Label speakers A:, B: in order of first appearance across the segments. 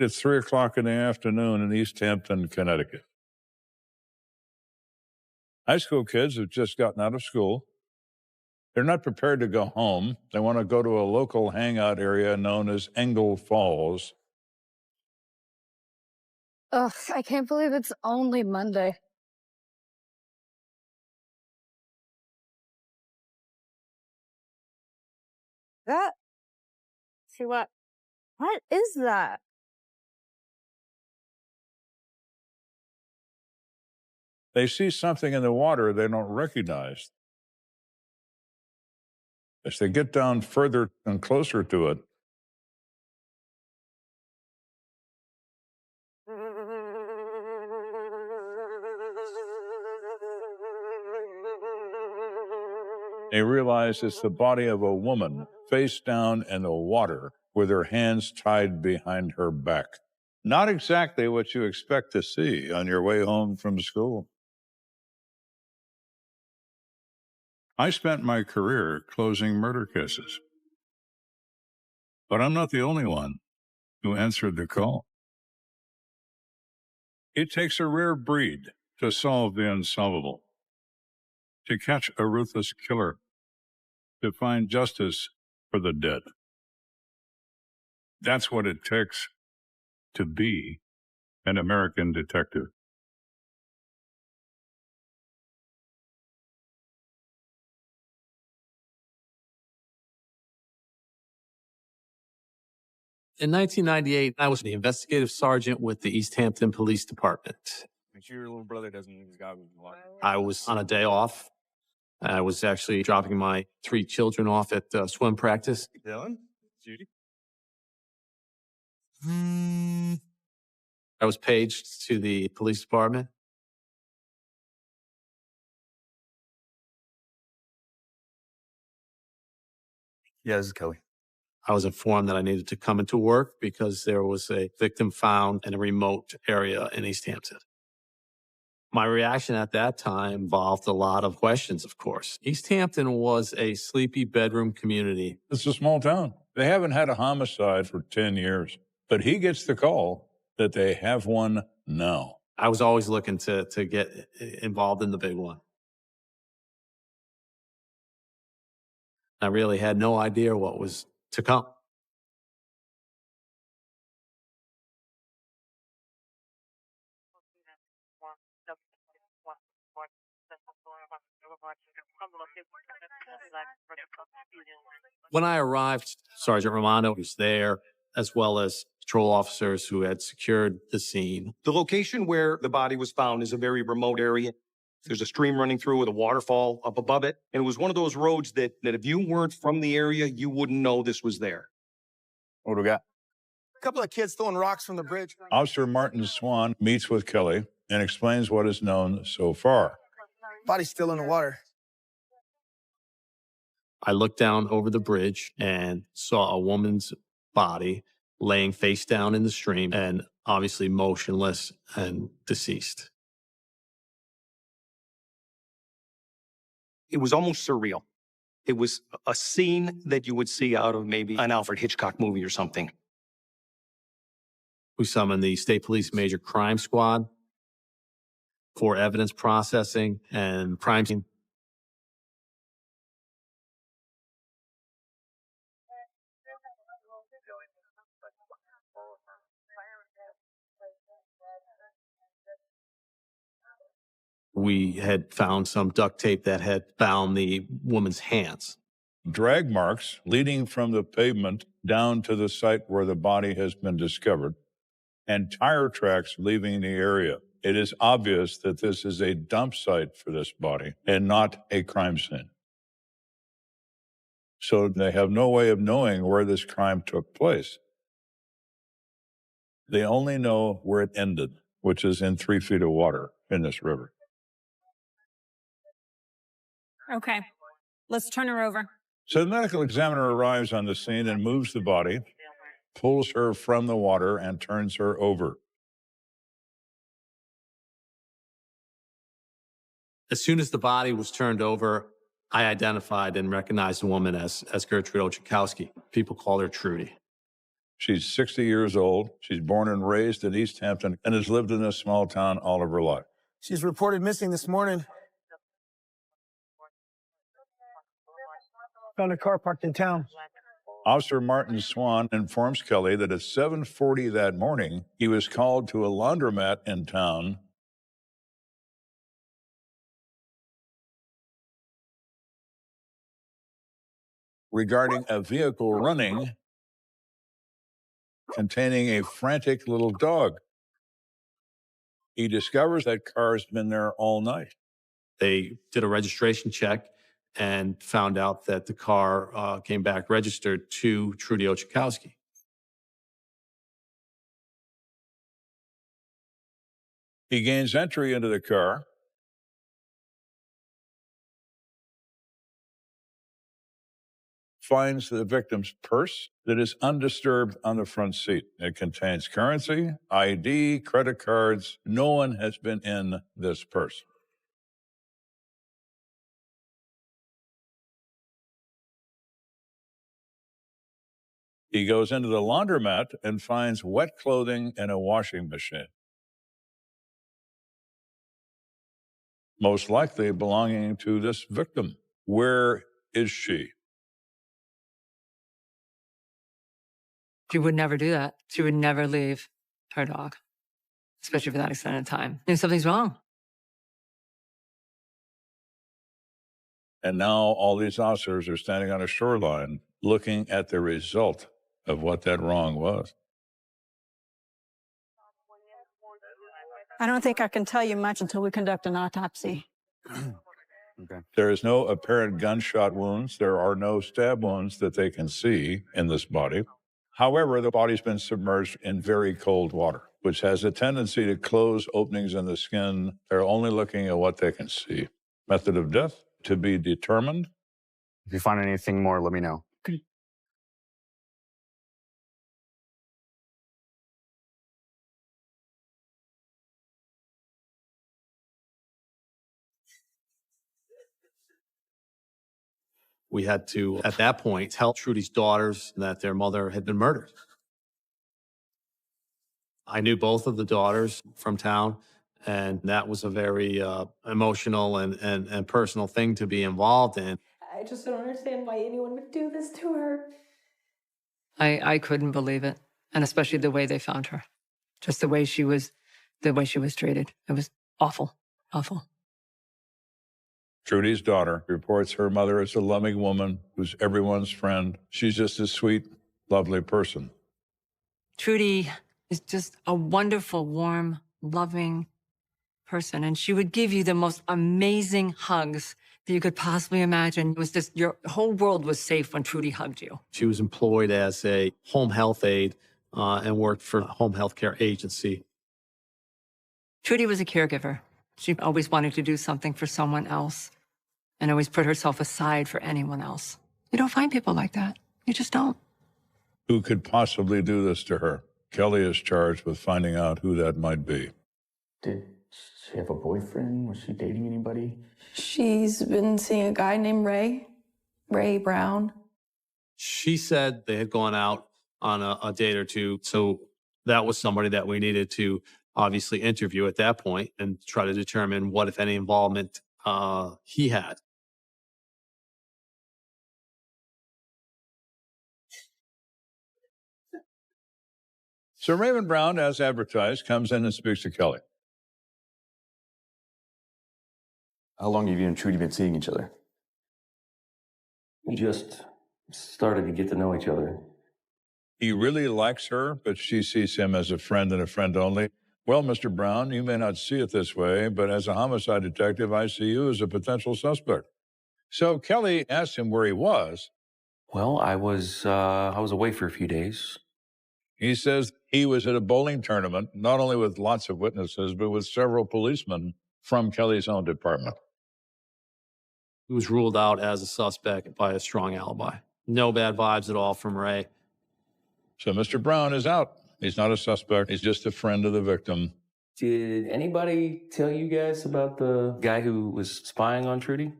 A: It's 3 o'clock in the afternoon in East Hampton, Connecticut. High school kids have just gotten out of school. They're not prepared to go home. They want to go to a local hangout area known as Engle Falls.
B: Ugh, I can't believe it's only Monday. See what is that?
A: They see something in the water they don't recognize. As they get down further and closer to it, they realize it's the body of a woman face down in the water with her hands tied behind her back. Not exactly what you expect to see on your way home from school. I spent my career closing murder cases. But I'm not the only one who answered the call. It takes a rare breed to solve the unsolvable, to catch a ruthless killer, to find justice for the dead. That's what it takes to be an American detective.
C: In 1998, I was the investigative sergeant with the East Hampton Police Department.
D: Make sure your little brother doesn't got
C: I was on a day off. I was actually dropping my 3 children off at swim practice.
D: Dylan? Judy?
C: I was paged to the police department.
D: Yeah, this is Kelly.
C: I was informed that I needed to come into work because there was a victim found in a remote area in East Hampton. My reaction at that time involved a lot of questions, of course. East Hampton was a sleepy bedroom community.
A: It's a small town. They haven't had a homicide for 10 years, but he gets the call that they have one now.
C: I was always looking to get involved in the big one. I really had no idea what was to come. When I arrived, Sergeant Romano was there, as well as patrol officers who had secured the scene.
E: The location where the body was found is a very remote area. There's a stream running through with a waterfall up above it. And it was one of those roads that if you weren't from the area, you wouldn't know this was there.
D: What do we got?
F: A couple of kids throwing rocks from the bridge.
A: Officer Martin Swan meets with Kelly and explains what is known so far.
F: Body's still in the water.
C: I looked down over the bridge and saw a woman's body laying face down in the stream and obviously motionless and deceased.
E: It was almost surreal. It was a scene that you would see out of maybe an Alfred Hitchcock movie or something.
C: We summoned the State Police Major Crime Squad for evidence processing and crime scene. We had found some duct tape that had bound the woman's hands.
A: Drag marks leading from the pavement down to the site where the body has been discovered, and tire tracks leaving the area. It is obvious that this is a dump site for this body and not a crime scene. So they have no way of knowing where this crime took place. They only know where it ended, which is in 3 feet of water in this river.
B: Okay, let's turn her over.
A: So the medical examiner arrives on the scene and moves the body, pulls her from the water, and turns her over.
C: As soon as the body was turned over, I identified and recognized the woman as Gertrude Ochakowski. People called her Trudy.
A: She's 60 years old. She's born and raised in East Hampton and has lived in this small town all of her life.
F: She's reported missing this morning. Found a car parked in town.
A: Officer Martin Swan informs Kelly that at 7:40 that morning, he was called to a laundromat in town regarding a vehicle running containing a frantic little dog. He discovers that car's been there all night.
C: They did a registration check and found out that the car came back registered to Trudy Ochakowski.
A: He gains entry into the car, finds the victim's purse that is undisturbed on the front seat. It contains currency, ID, credit cards. No one has been in this purse. He goes into the laundromat and finds wet clothing and a washing machine, most likely belonging to this victim. Where is she?
G: She would never do that. She would never leave her dog, especially for that extended time. And something's wrong.
A: And now all these officers are standing on a shoreline looking at the result of what that wrong was.
B: I don't think I can tell you much until we conduct an autopsy.
D: Okay.
A: There is no apparent gunshot wounds. There are no stab wounds that they can see in this body. However, the body's been submerged in very cold water, which has a tendency to close openings in the skin. They're only looking at what they can see. Method of death to be determined.
D: If you find anything more, let me know.
C: We had to, at that point, tell Trudy's daughters that their mother had been murdered. I knew both of the daughters from town, and that was a very emotional and personal thing to be involved in.
H: I just don't understand why anyone would do this to her.
G: I couldn't believe it. And especially the way they found her. Just the way she was treated. It was awful, awful.
A: Trudy's daughter reports her mother is a loving woman who's everyone's friend. She's just a sweet, lovely person.
G: Trudy is just a wonderful, warm, loving person. And she would give you the most amazing hugs that you could possibly imagine. It was just, your whole world was safe when Trudy hugged you.
C: She was employed as a home health aide and worked for a home health care agency.
G: Trudy was a caregiver. She always wanted to do something for someone else and always put herself aside for anyone else. You don't find people like that. You just don't.
A: Who could possibly do this to her? Kelly is charged with finding out who that might be.
I: Did she have a boyfriend? Was she dating anybody?
H: She's been seeing a guy named Ray Brown.
C: She said they had gone out on a date or two, so that was somebody that we needed to obviously interview at that point and try to determine what, if any, involvement he had.
A: So Raymond Brown, as advertised, comes in and speaks to Kelly.
I: How long have you and Trudy been seeing each other?
J: We just started to get to know each other.
A: He really likes her, but she sees him as a friend and a friend only. Well, Mr. Brown, you may not see it this way, but as a homicide detective, I see you as a potential suspect. So Kelly asked him where he was.
J: Well, I was away for a few days.
A: He says he was at a bowling tournament, not only with lots of witnesses, but with several policemen from Kelly's own department.
C: He was ruled out as a suspect by a strong alibi. No bad vibes at all from Ray.
A: So Mr. Brown is out. He's not a suspect. He's just a friend of the victim.
J: Did anybody tell you guys about the guy who was spying on Trudy?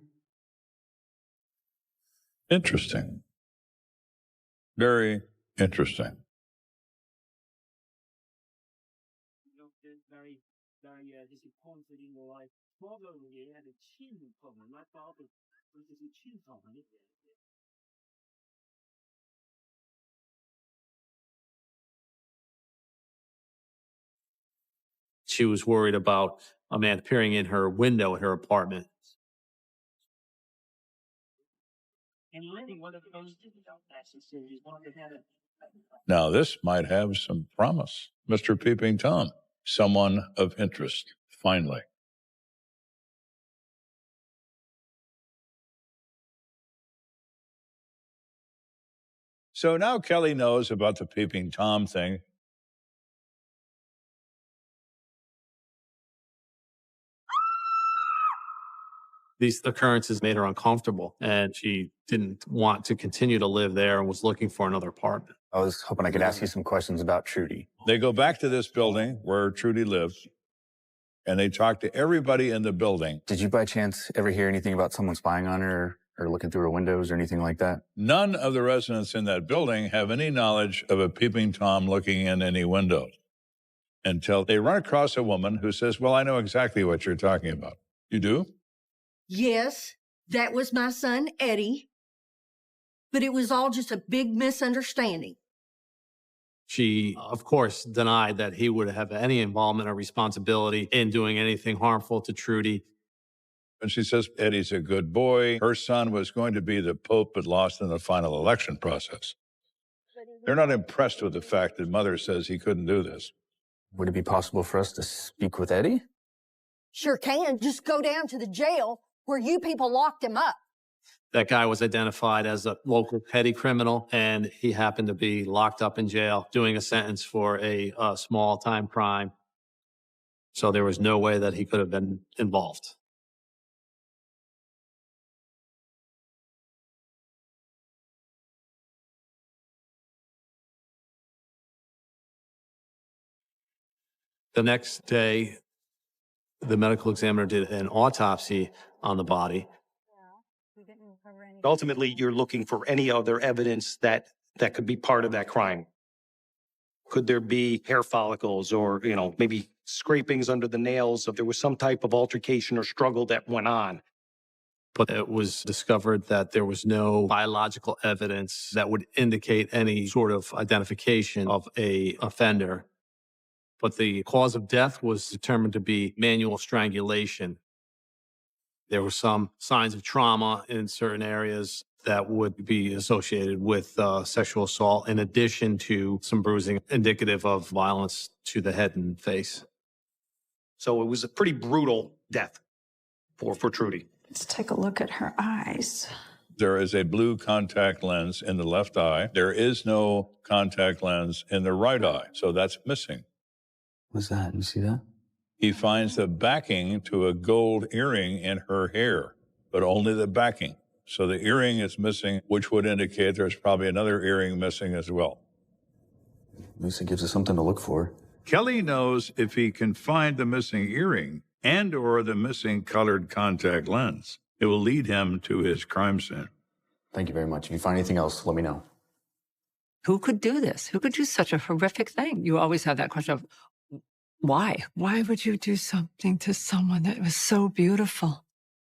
A: Interesting. Very interesting.
C: She was worried about a man appearing in her window at her apartment.
A: Now, this might have some promise. Mr. Peeping Tom, someone of interest, finally. So now Kelly knows about the Peeping Tom thing.
C: These occurrences made her uncomfortable, and she didn't want to continue to live there and was looking for another apartment.
D: I was hoping I could ask you some questions about Trudy.
A: They go back to this building where Trudy lived, and they talk to everybody in the building.
D: Did you by chance ever hear anything about someone spying on her or looking through her windows or anything like that?
A: None of the residents in that building have any knowledge of a Peeping Tom looking in any windows until they run across a woman who says, well, I know exactly what you're talking about. You do?
K: Yes, that was my son, Eddie. But it was all just a big misunderstanding.
C: She, of course, denied that he would have any involvement or responsibility in doing anything harmful to Trudy.
A: And she says, Eddie's a good boy. Her son was going to be the Pope, but lost in the final election process. They're not impressed with the fact that Mother says he couldn't do this.
D: Would it be possible for us to speak with Eddie?
K: Sure can. Just go down to the jail where you people locked him up.
C: That guy was identified as a local petty criminal, and he happened to be locked up in jail doing a sentence for a small-time crime. So there was no way that he could have been involved. The next day, the medical examiner did an autopsy on the body.
E: Ultimately, you're looking for any other evidence that could be part of that crime. Could there be hair follicles or, maybe scrapings under the nails if there was some type of altercation or struggle that went on?
C: But it was discovered that there was no biological evidence that would indicate any sort of identification of an offender. But the cause of death was determined to be manual strangulation. There were some signs of trauma in certain areas that would be associated with sexual assault, in addition to some bruising indicative of violence to the head and face.
E: So it was a pretty brutal death for Trudy.
H: Let's take a look at her eyes.
A: There is a blue contact lens in the left eye. There is no contact lens in the right eye, so that's missing.
D: What's that? You see that?
A: He finds the backing to a gold earring in her hair, but only the backing. So the earring is missing, which would indicate there's probably another earring missing as well.
D: At least it gives us something to look for.
A: Kelly knows if he can find the missing earring and or the missing colored contact lens, it will lead him to his crime scene.
D: Thank you very much. If you find anything else, let me know.
G: Who could do this? Who could do such a horrific thing? You always have that question of, why? Why would you do something to someone that was so beautiful?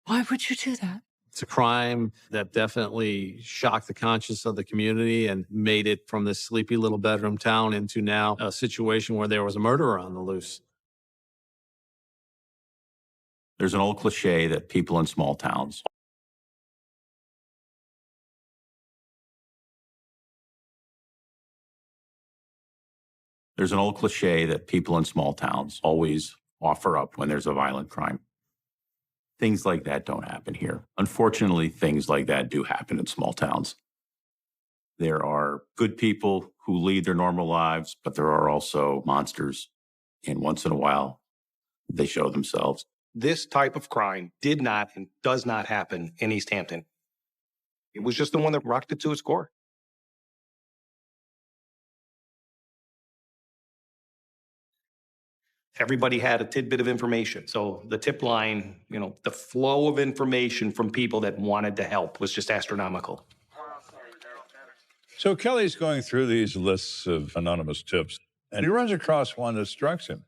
G: Why would you do that?
C: It's a crime that definitely shocked the conscience of the community and made it from this sleepy little bedroom town into now a situation where there was a murderer on the loose.
L: There's an old cliche that people in small towns always offer up when there's a violent crime. Things like that don't happen here. Unfortunately, things like that do happen in small towns. There are good people who lead their normal lives, but there are also monsters. And once in a while, they show themselves.
E: This type of crime did not and does not happen in East Hampton. It was just the one that rocked it to its core. Everybody had a tidbit of information. So the tip line, the flow of information from people that wanted to help was just astronomical.
A: So Kelly's going through these lists of anonymous tips, and he runs across one that strikes him.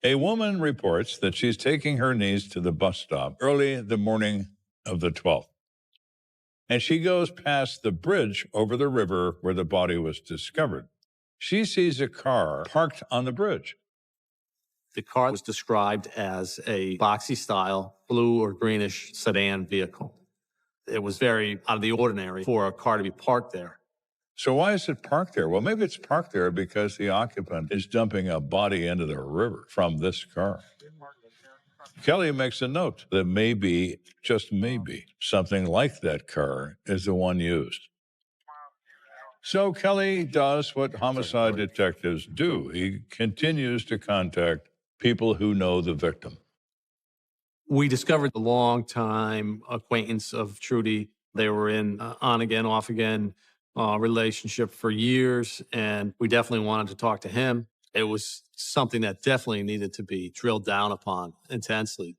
A: A woman reports that she's taking her niece to the bus stop early the morning of the 12th. And she goes past the bridge over the river where the body was discovered. She sees a car parked on the bridge.
C: The car was described as a boxy-style blue or greenish sedan vehicle. It was very out of the ordinary for a car to be parked there.
A: So why is it parked there? Well, maybe it's parked there because the occupant is dumping a body into the river from this car. Kelly makes a note that maybe, just maybe, something like that car is the one used. So Kelly does what homicide detectives do. He continues to contact people who know the victim.
C: We discovered a long-time acquaintance of Trudy. They were in on again, off again relationship for years, and we definitely wanted to talk to him. It was something that definitely needed to be drilled down upon intensely.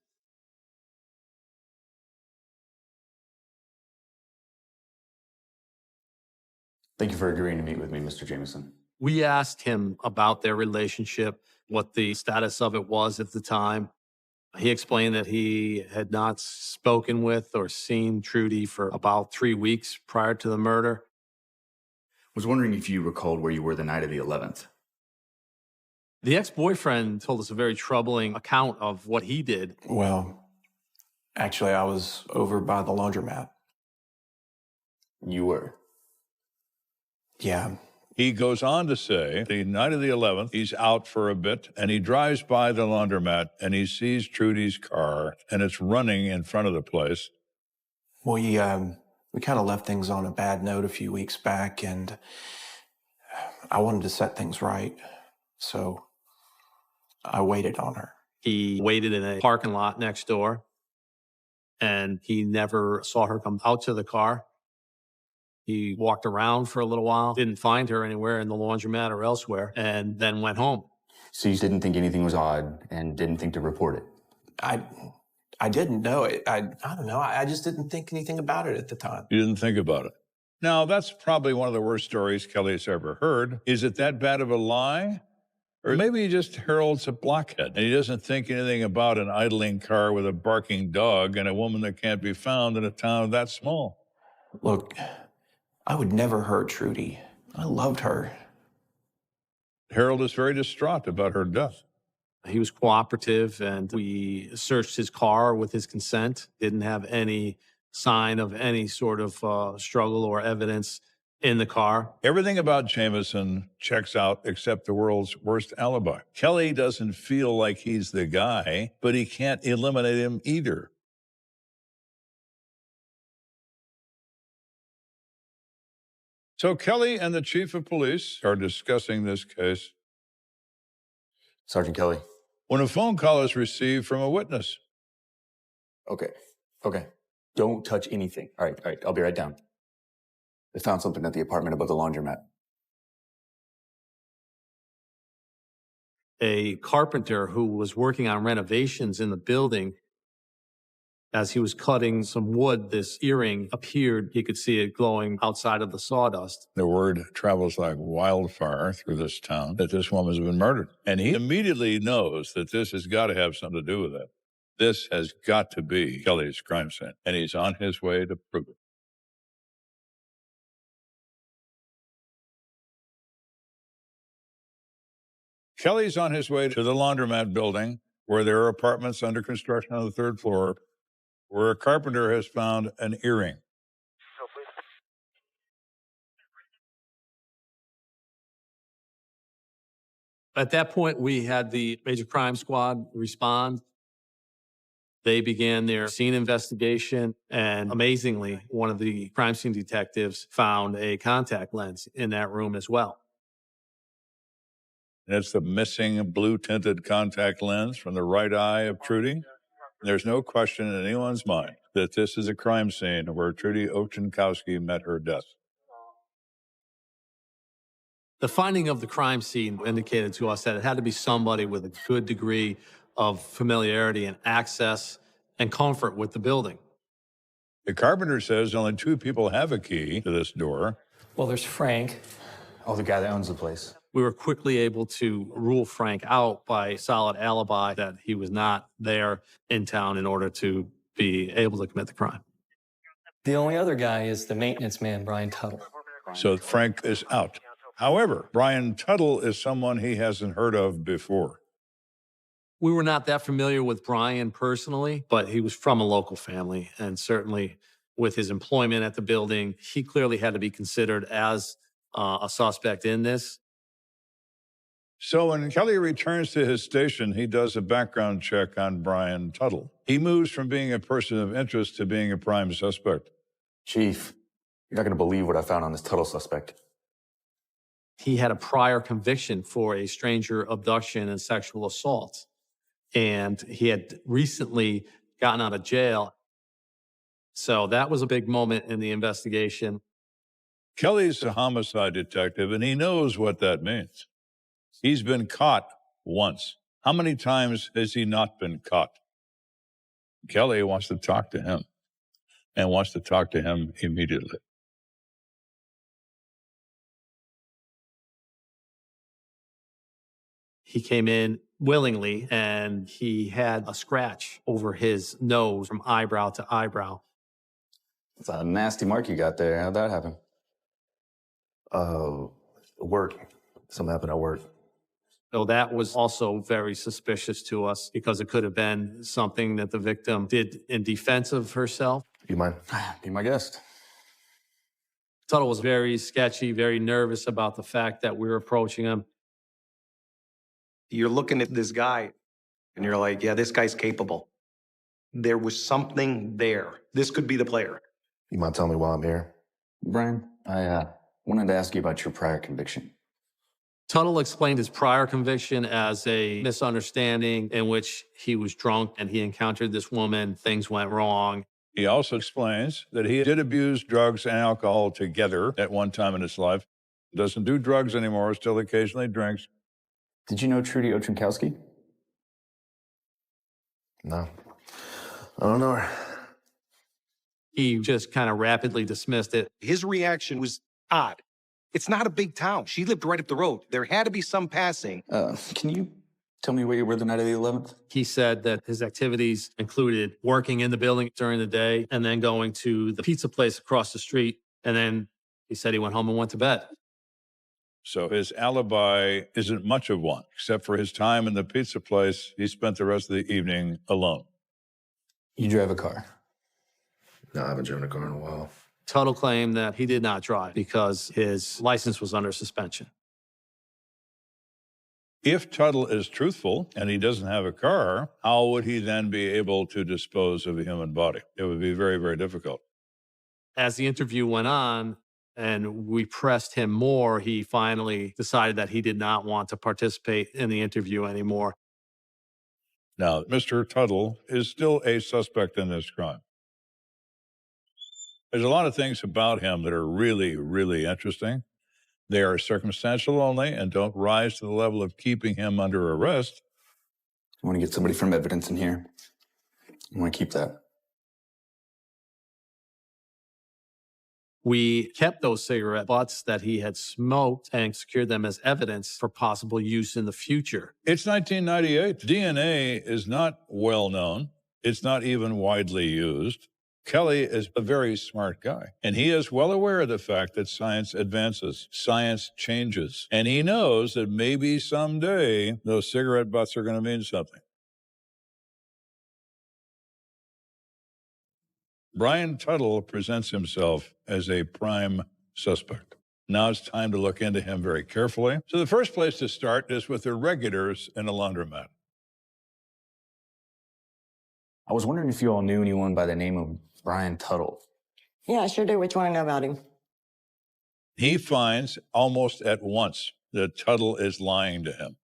D: Thank you for agreeing to meet with me, Mr. Jameson.
C: We asked him about their relationship, what the status of it was at the time. He explained that he had not spoken with or seen Trudy for about 3 weeks prior to the murder.
D: Was wondering if you recalled where you were the night of the 11th.
C: The ex-boyfriend told us a very troubling account of what he did.
M: Well, actually, I was over by the laundromat.
D: You were?
M: Yeah.
A: He goes on to say the night of the 11th, he's out for a bit and he drives by the laundromat and he sees Trudy's car and it's running in front of the place.
M: Well, we kind of left things on a bad note a few weeks back, and I wanted to set things right. So I waited on her.
C: He waited in a parking lot next door, and he never saw her come out to the car. He walked around for a little while, didn't find her anywhere in the laundromat or elsewhere, and then went home.
D: So you didn't think anything was odd and didn't think to report it?
M: I didn't know it. I don't know. I just didn't think anything about it at the time.
A: You didn't think about it. Now, that's probably one of the worst stories Kelly's ever heard. Is it that bad of a lie? Or maybe he just Harold's a blockhead and he doesn't think anything about an idling car with a barking dog and a woman that can't be found in a town that small.
M: Look, I would never hurt Trudy. I loved her.
A: Harold is very distraught about her death.
C: He was cooperative, and we searched his car with his consent. Didn't have any sign of any sort of struggle or evidence in the car.
A: Everything about Jameson checks out except the world's worst alibi. Kelly doesn't feel like he's the guy, but he can't eliminate him either. So Kelly and the chief of police are discussing this case.
D: Sergeant Kelly.
A: When a phone call is received from a witness.
D: Okay. Don't touch anything. All right, I'll be right down. I found something at the apartment above the laundromat.
C: A carpenter who was working on renovations in the building, as he was cutting some wood, this earring appeared. He could see it glowing outside of the sawdust.
A: The word travels like wildfire through this town that this woman's been murdered. And he immediately knows that this has got to have something to do with it. This has got to be Kelly's crime scene. And he's on his way to prove it. Kelly's on his way to the laundromat building where there are apartments under construction on the 3rd floor, where a carpenter has found an earring.
C: At that point, we had the Major Crime Squad respond. They began their scene investigation, and amazingly, one of the crime scene detectives found a contact lens in that room as well.
A: And it's the missing blue-tinted contact lens from the right eye of Trudy. There's no question in anyone's mind that this is a crime scene where Trudy Ochenkowski met her death.
C: The finding of the crime scene indicated to us that it had to be somebody with a good degree of familiarity and access and comfort with the building.
A: The carpenter says only 2 people have a key to this door.
J: Well, there's Frank.
D: Oh, the guy that owns the place.
C: We were quickly able to rule Frank out by solid alibi that he was not there in town in order to be able to commit the crime.
N: The only other guy is the maintenance man, Brian Tuttle.
A: So Frank is out. However, Brian Tuttle is someone he hasn't heard of before.
C: We were not that familiar with Brian personally, but he was from a local family. And certainly with his employment at the building, he clearly had to be considered as a suspect in this.
A: So when Kelly returns to his station, he does a background check on Brian Tuttle. He moves from being a person of interest to being a prime suspect.
D: Chief, you're not going to believe what I found on this Tuttle suspect.
C: He had a prior conviction for a stranger abduction and sexual assault. And he had recently gotten out of jail. So that was a big moment in the investigation.
A: Kelly's a homicide detective, and he knows what that means. He's been caught once. How many times has he not been caught? Kelly wants to talk to him and wants to talk to him immediately.
C: He came in willingly, and he had a scratch over his nose from eyebrow to eyebrow.
D: It's a nasty mark you got there. How'd that happen?
M: Work. Something happened at work.
C: So that was also very suspicious to us because it could have been something that the victim did in defense of herself.
M: You mind?
D: Be my guest.
C: Tuttle was very sketchy, very nervous about the fact that we were approaching him.
E: You're looking at this guy and you're like, yeah, this guy's capable. There was something there. This could be the player.
M: You mind telling me why I'm here?
D: Brian, I wanted to ask you about your prior conviction.
C: Tuttle explained his prior conviction as a misunderstanding in which he was drunk and he encountered this woman. Things went wrong.
A: He also explains that he did abuse drugs and alcohol together at one time in his life. Doesn't do drugs anymore, still occasionally drinks.
D: Did you know Trudy Ochenkowski?
M: No. I don't know her.
C: He just kind of rapidly dismissed it.
E: His reaction was odd. It's not a big town. She lived right up the road. There had to be some passing.
D: Can you tell me where you were the night of the 11th?
C: He said that his activities included working in the building during the day and then going to the pizza place across the street. And then he said he went home and went to bed.
A: So his alibi isn't much of one, except for his time in the pizza place. He spent the rest of the evening alone.
D: You drive a car?
M: No, I haven't driven a car in a while.
C: Tuttle claimed that he did not drive because his license was under suspension.
A: If Tuttle is truthful and he doesn't have a car, how would he then be able to dispose of a human body? It would be very, very difficult.
C: As the interview went on and we pressed him more, he finally decided that he did not want to participate in the interview anymore.
A: Now, Mr. Tuttle is still a suspect in this crime. There's a lot of things about him that are really, really interesting. They are circumstantial only and don't rise to the level of keeping him under arrest.
D: I want to get somebody from evidence in here. I want to keep that.
C: We kept those cigarette butts that he had smoked and secured them as evidence for possible use in the future.
A: It's 1998. DNA is not well known. It's not even widely used. Kelly is a very smart guy, and he is well aware of the fact that science advances, science changes, and he knows that maybe someday those cigarette butts are going to mean something. Brian Tuttle presents himself as a prime suspect. Now it's time to look into him very carefully. So the first place to start is with the regulars in a laundromat.
D: I was wondering if you all knew anyone by the name of Brian Tuttle.
O: Yeah, I sure do. What you want to know about him?
A: He finds almost at once that Tuttle is lying to him.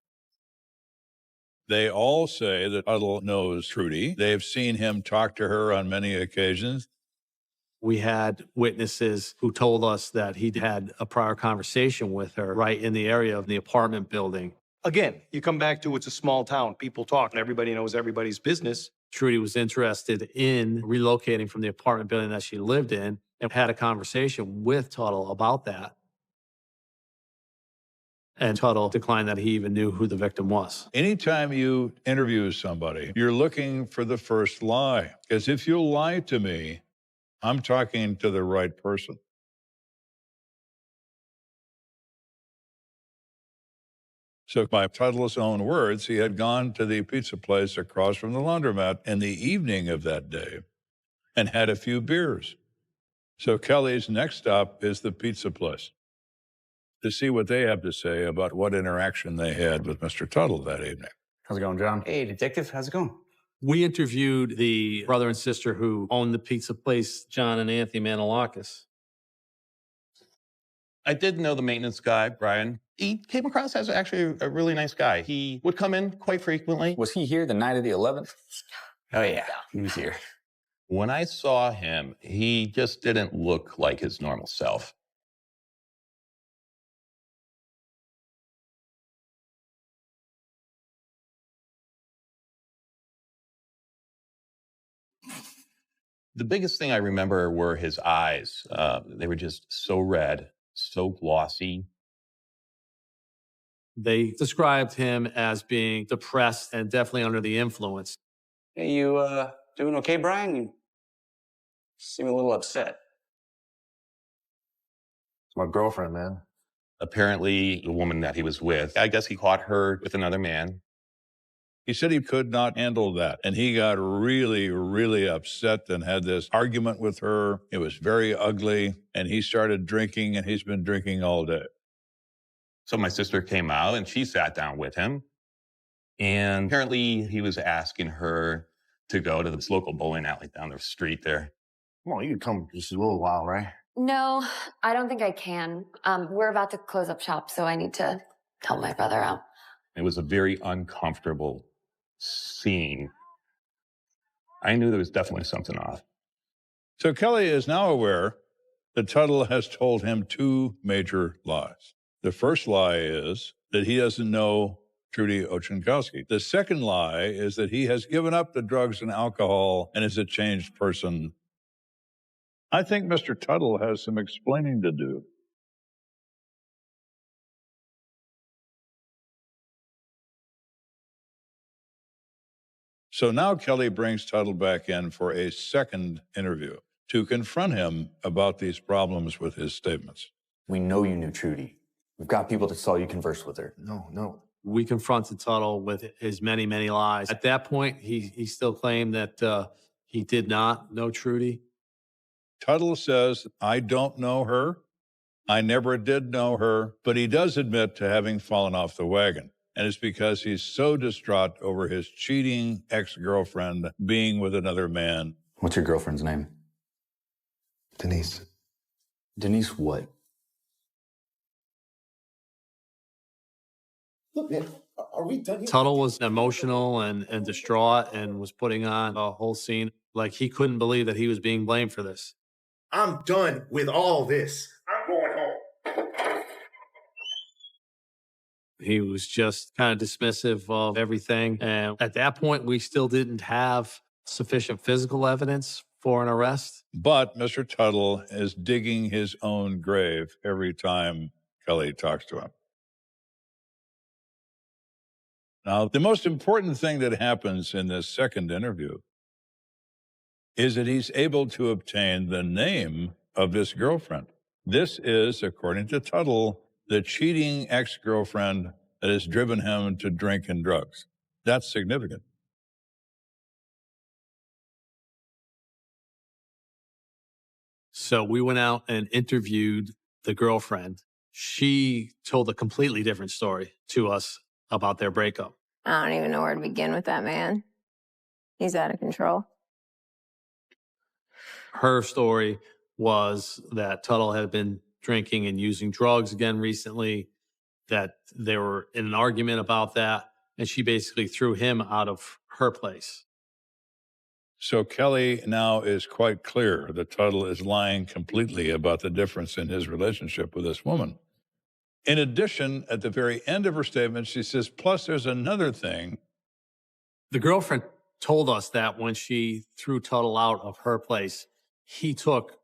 A: They all say that Tuttle knows Trudy. They've seen him talk to her on many occasions.
C: We had witnesses who told us that he'd had a prior conversation with her right in the area of the apartment building.
E: Again, you come back to it's a small town. People talk and everybody knows everybody's business.
C: Trudy was interested in relocating from the apartment building that she lived in and had a conversation with Tuttle about that. And Tuttle declined that he even knew who the victim was.
A: Anytime you interview somebody, you're looking for the first lie. Because if you lie to me, I'm talking to the right person. So by Tuttle's own words, he had gone to the pizza place across from the laundromat in the evening of that day and had a few beers. So Kelly's next stop is the pizza place to see what they have to say about what interaction they had with Mr. Tuttle that evening.
D: How's it going, John?
I: Hey, detective, how's it going?
C: We interviewed the brother and sister who owned the pizza place, John and Anthony Manilakis.
P: I did know the maintenance guy, Brian. He came across as actually a really nice guy. He would come in quite frequently.
D: Was he here the night of the 11th?
P: Oh, yeah, he was here. When I saw him, he just didn't look like his normal self. The biggest thing I remember were his eyes. They were just so red, so glossy.
C: They described him as being depressed and definitely under the influence.
I: Hey, you doing okay, Brian? You seem a little upset.
D: It's my girlfriend, man.
P: Apparently, the woman that he was with, I guess he caught her with another man.
A: He said he could not handle that. And he got really, really upset and had this argument with her. It was very ugly. And he started drinking, and he's been drinking all day.
P: So my sister came out and she sat down with him. And apparently he was asking her to go to this local bowling alley down the street there.
D: Come on, you can come just a little while, right?
Q: No, I don't think I can. We're about to close up shop, so I need to help my brother out.
P: It was a very uncomfortable scene. I knew there was definitely something off.
A: So Kelly is now aware that Tuttle has told him two major lies. The first lie is that he doesn't know Trudy Ochenkowski. The second lie is that he has given up the drugs and alcohol and is a changed person. I think Mr. Tuttle has some explaining to do. So now Kelly brings Tuttle back in for a second interview to confront him about these problems with his statements.
D: We know you knew Trudy. We've got people that saw you converse with her. No.
C: We confronted Tuttle with his many, many lies. At that point, he still claimed that he did not know Trudy.
A: Tuttle says, I don't know her. I never did know her, but he does admit to having fallen off the wagon. And it's because he's so distraught over his cheating ex-girlfriend being with another man.
D: What's your girlfriend's name?
I: Denise.
D: Denise what?
F: Look, man, are we done here?
C: Tuttle was emotional and distraught and was putting on a whole scene like he couldn't believe that he was being blamed for this.
F: I'm done with all this. I'm going home.
C: He was just kind of dismissive of everything. And at that point, we still didn't have sufficient physical evidence for an arrest.
A: But Mr. Tuttle is digging his own grave every time Kelly talks to him. Now, the most important thing that happens in this second interview is that he's able to obtain the name of this girlfriend. This is, according to Tuttle, the cheating ex-girlfriend that has driven him to drink and drugs. That's significant.
C: So we went out and interviewed the girlfriend. She told a completely different story to us about their breakup.
R: I don't even know where to begin with that man. He's out of control.
C: Her story was that Tuttle had been drinking and using drugs again recently, that they were in an argument about that, and she basically threw him out of her place.
A: So Kelly now is quite clear that Tuttle is lying completely about the difference in his relationship with this woman. In addition, at the very end of her statement, she says, plus there's another thing.
C: The girlfriend told us that when she threw Tuttle out of her place, he took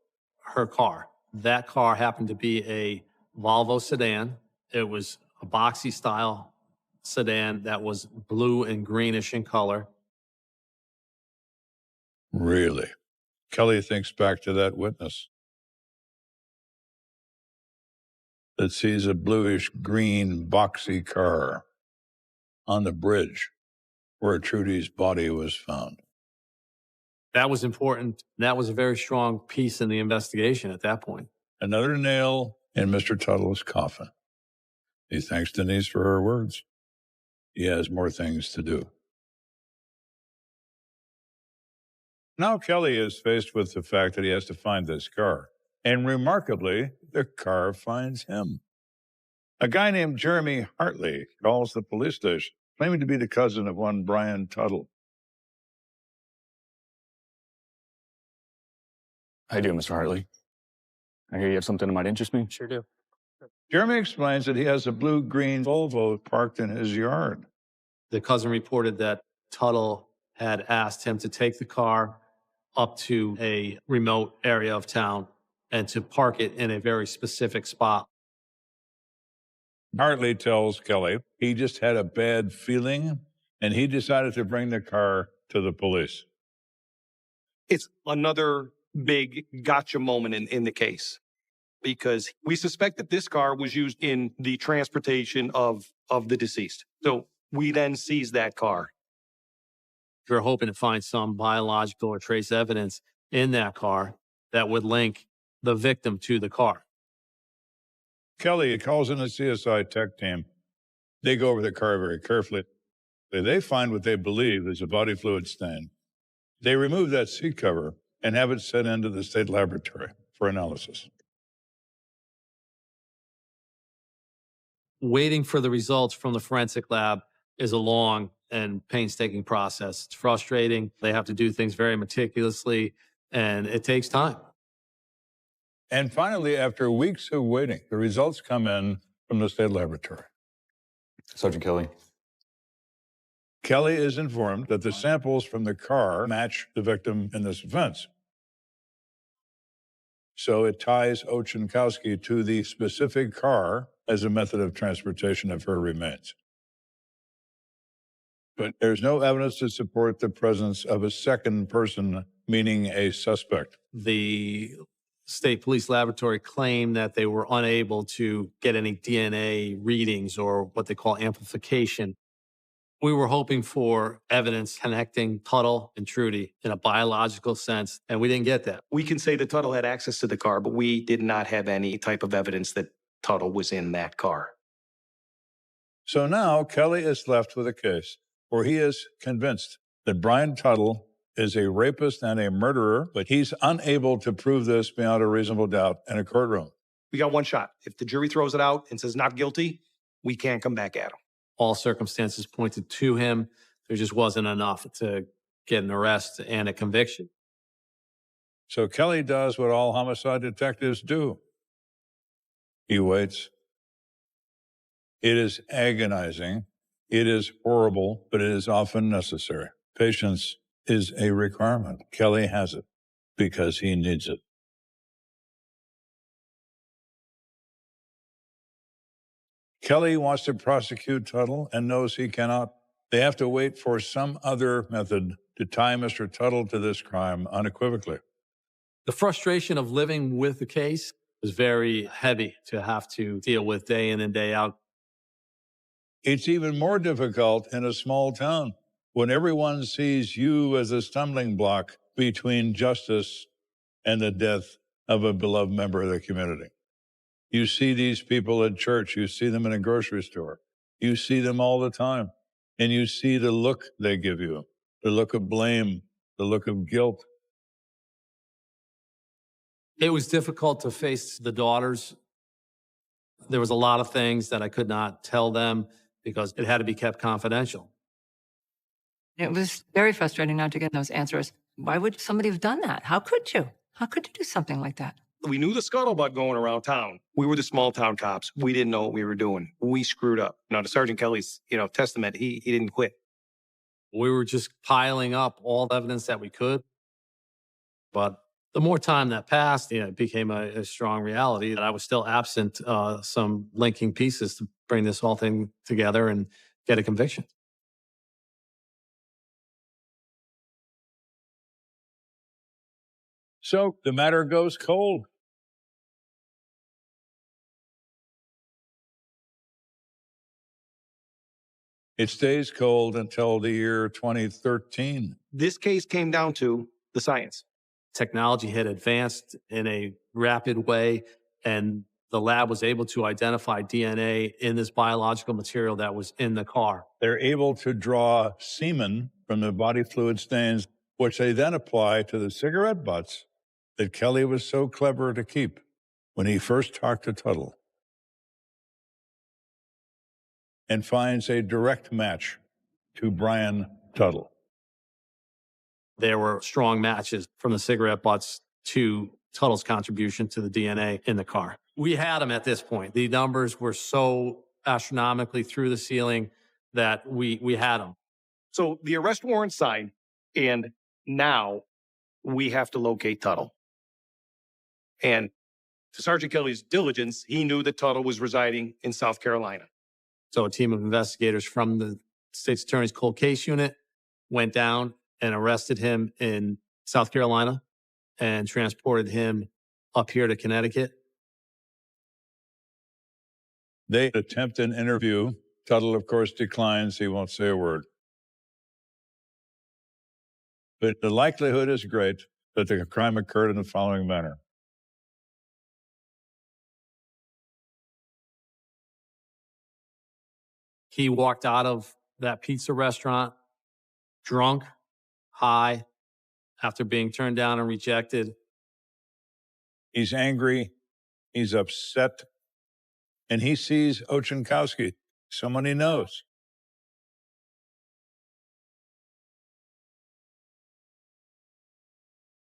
C: her car. That car happened to be a Volvo sedan. It was a boxy style sedan that was blue and greenish in color.
A: Really? Kelly thinks back to that witness that sees a bluish green boxy car on the bridge where Trudy's body was found.
C: That was important. That was a very strong piece in the investigation at that point.
A: Another nail in Mr. Tuttle's coffin. He thanks Denise for her words. He has more things to do. Now Kelly is faced with the fact that he has to find this car. And remarkably, the car finds him. A guy named Jeremy Hartley calls the police station, claiming to be the cousin of one Brian Tuttle.
D: How you doing, Mr. Hartley? I hear you have something that might interest me.
N: Sure do.
A: Jeremy explains that he has a blue-green Volvo parked in his yard.
C: The cousin reported that Tuttle had asked him to take the car up to a remote area of town and to park it in a very specific spot.
A: Hartley tells Kelly he just had a bad feeling and he decided to bring the car to the police.
E: It's another big gotcha moment in the case, because we suspect that this car was used in the transportation of the deceased. So we then seize that car.
C: We're hoping to find some biological or trace evidence in that car that would link the victim to the car.
A: Kelly calls in a CSI tech team. They go over the car very carefully. They find what they believe is a body fluid stain. They remove that seat cover and have it sent into the state laboratory for analysis.
C: Waiting for the results from the forensic lab is a long and painstaking process. It's frustrating. They have to do things very meticulously, and it takes time.
A: And finally, after weeks of waiting, the results come in from the state laboratory.
D: Sergeant Kelly.
A: Kelly is informed that the samples from the car match the victim in this offense. So it ties Ochenkowski to the specific car as a method of transportation of her remains. But there's no evidence to support the presence of a second person, meaning a suspect.
C: The state police laboratory claimed that they were unable to get any DNA readings or what they call amplification. We were hoping for evidence connecting Tuttle and Trudy in a biological sense, and we didn't get that.
E: We can say that Tuttle had access to the car, but we did not have any type of evidence that Tuttle was in that car.
A: So now Kelly is left with a case where he is convinced that Brian Tuttle is a rapist and a murderer, but he's unable to prove this beyond a reasonable doubt in a courtroom.
E: We got one shot. If the jury throws it out and says not guilty, we can't come back at him.
C: All circumstances pointed to him. There just wasn't enough to get an arrest and a conviction.
A: So Kelly does what all homicide detectives do. He waits. It is agonizing. It is horrible, but it is often necessary. Patience is a requirement. Kelly has it because he needs it. Kelly wants to prosecute Tuttle and knows he cannot. They have to wait for some other method to tie Mr. Tuttle to this crime unequivocally.
C: The frustration of living with the case was very heavy to have to deal with day in and day out.
A: It's even more difficult in a small town when everyone sees you as a stumbling block between justice and the death of a beloved member of the community. You see these people at church, you see them in a grocery store, you see them all the time, and you see the look they give you, the look of blame, the look of guilt.
C: It was difficult to face the daughters. There was a lot of things that I could not tell them because it had to be kept confidential.
G: It was very frustrating not to get those answers. Why would somebody have done that? How could you? How could you do something like that?
E: We knew the scuttlebutt going around town. We were the small town cops. We didn't know what we were doing. We screwed up. Now, to Sergeant Kelly's, testament, he didn't quit.
C: We were just piling up all the evidence that we could. But The more time that passed, it became a strong reality that I was still absent some linking pieces to bring this whole thing together and get a conviction.
A: So the matter goes cold. It stays cold until the year 2013.
E: This case came down to the science.
C: Technology had advanced in a rapid way, and the lab was able to identify DNA in this biological material that was in the car.
A: They're able to draw semen from the body fluid stains, which they then apply to the cigarette butts that Kelly was so clever to keep when he first talked to Tuttle, and finds a direct match to Brian Tuttle.
C: There were strong matches from the cigarette butts to Tuttle's contribution to the DNA in the car. We had them at this point. The numbers were so astronomically through the ceiling that we had them.
E: So the arrest warrant signed, and now we have to locate Tuttle. And to Sergeant Kelly's diligence, he knew that Tuttle was residing in South Carolina.
C: So a team of investigators from the State's Attorney's Cold Case Unit went down and arrested him in South Carolina and transported him up here to Connecticut.
A: They attempt an interview. Tuttle, of course, declines. He won't say a word. But the likelihood is great that the crime occurred in the following manner.
C: He walked out of that pizza restaurant drunk, high, after being turned down and rejected.
A: He's angry. He's upset. And he sees Ochenkowski, someone he knows.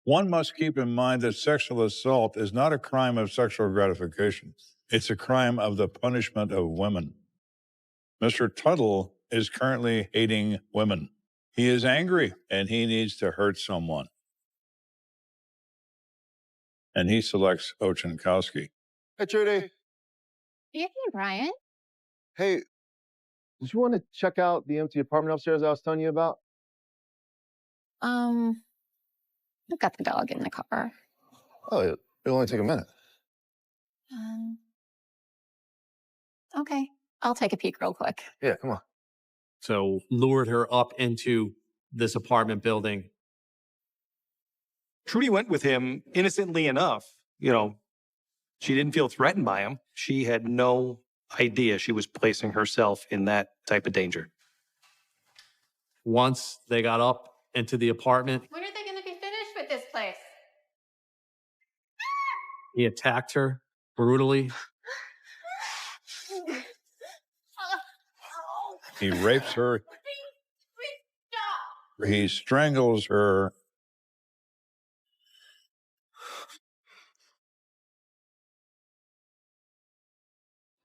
A: One must keep in mind that sexual assault is not a crime of sexual gratification. It's a crime of the punishment of women. Mr. Tuttle is currently hating women. He is angry, and he needs to hurt someone. And he selects Ochenkowski.
S: Hey, Trudy.
R: Hey, Brian.
S: Hey, did you want to check out the empty apartment upstairs I was telling you about?
R: I've got the dog in the car.
S: Oh, it'll only take a minute.
R: Okay. I'll take a peek real quick.
S: Yeah, come on.
C: So lured her up into this apartment building.
E: Trudy went with him innocently enough. You know, she didn't feel threatened by him. She had no idea she was placing herself in that type of danger.
C: Once they got up into the apartment,
R: When are they going to be finished with this place?
C: he attacked her brutally.
A: He rapes her. He strangles her.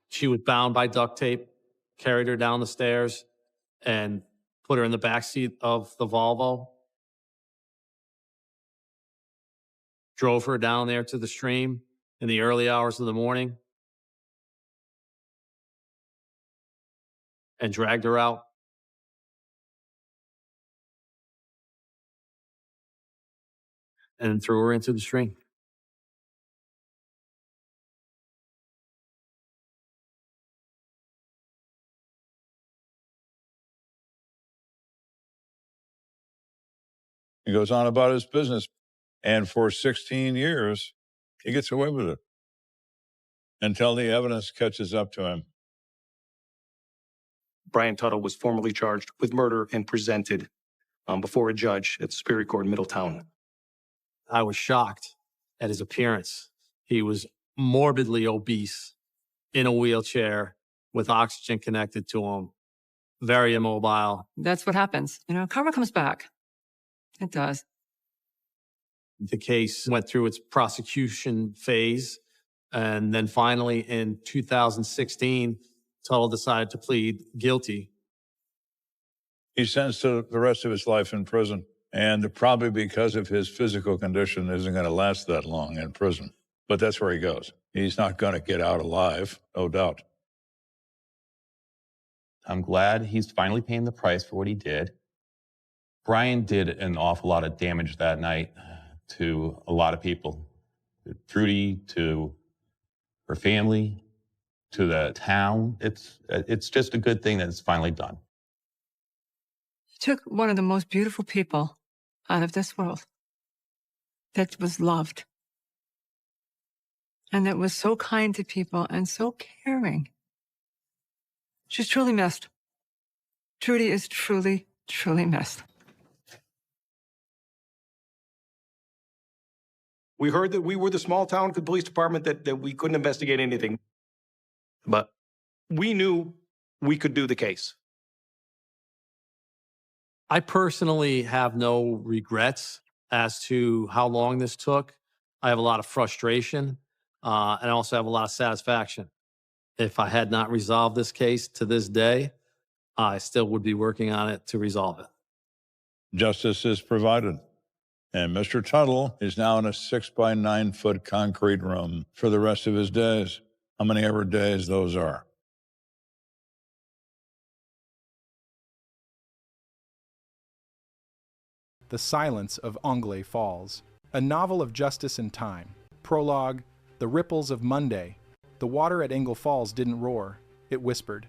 C: She was bound by duct tape, carried her down the stairs, and put her in the backseat of the Volvo. Drove her down there to the stream in the early hours of the morning and dragged her out. And threw her into the stream.
A: He goes on about his business. And for 16 years, he gets away with it until the evidence catches up to him.
E: Brian Tuttle was formally charged with murder and presented before a judge at the Superior Court in Middletown.
C: I was shocked at his appearance. He was morbidly obese, in a wheelchair, with oxygen connected to him, very immobile.
G: That's what happens. You know, karma comes back. It does.
C: The case went through its prosecution phase. And then finally, in 2016, Tuttle decided to plead guilty.
A: He's sentenced to the rest of his life in prison. And probably because of his physical condition isn't going to last that long in prison. But that's where he goes. He's not going to get out alive, no doubt.
P: I'm glad he's finally paying the price for what he did. Brian did an awful lot of damage that night to a lot of people. To Trudy, to her family, to the town. It's just a good thing that it's finally done.
G: He took one of the most beautiful people out of this world that was loved and that was so kind to people and so caring. She's truly missed. Trudy is truly, truly missed.
E: We heard that we were the small town police department that we couldn't investigate anything. But we knew we could do the case.
C: I personally have no regrets as to how long this took. I have a lot of frustration, and I also have a lot of satisfaction. If I had not resolved this case to this day, I still would be working on it to resolve it.
A: Justice is provided. And Mr. Tuttle is now in a 6 by 9 foot concrete room for the rest of his days. How many ever days those are.
T: The Silence of Anglais Falls, a novel of justice and time. Prologue, The Ripples of Monday. The water at Angle Falls didn't roar, it whispered.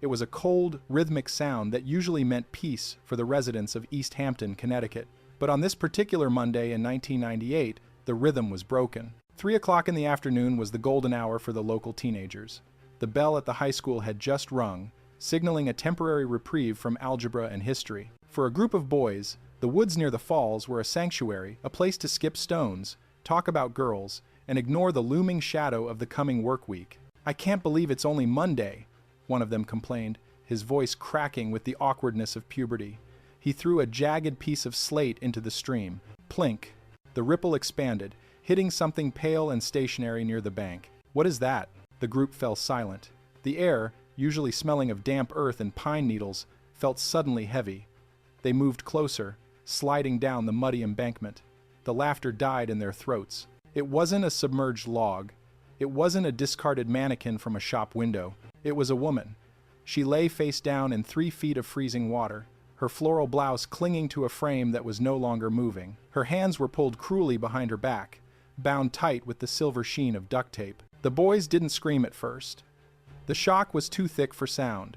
T: It was a cold, rhythmic sound that usually meant peace for the residents of East Hampton, Connecticut. But on this particular Monday in 1998, the rhythm was broken. 3 o'clock in the afternoon was the golden hour for the local teenagers. The bell at the high school had just rung, signaling a temporary reprieve from algebra and history. For a group of boys, the woods near the falls were a sanctuary, a place to skip stones, talk about girls, and ignore the looming shadow of the coming work week. "I can't believe it's only Monday," one of them complained, his voice cracking with the awkwardness of puberty. He threw a jagged piece of slate into the stream. Plink. The ripple expanded, hitting something pale and stationary near the bank. "What is that?" The group fell silent. The air, usually smelling of damp earth and pine needles, felt suddenly heavy. They moved closer, sliding down the muddy embankment. The laughter died in their throats. It wasn't a submerged log. It wasn't a discarded mannequin from a shop window. It was a woman. She lay face down in 3 feet of freezing water, her floral blouse clinging to a frame that was no longer moving. Her hands were pulled cruelly behind her back, bound tight with the silver sheen of duct tape. The boys didn't scream at first. The shock was too thick for sound.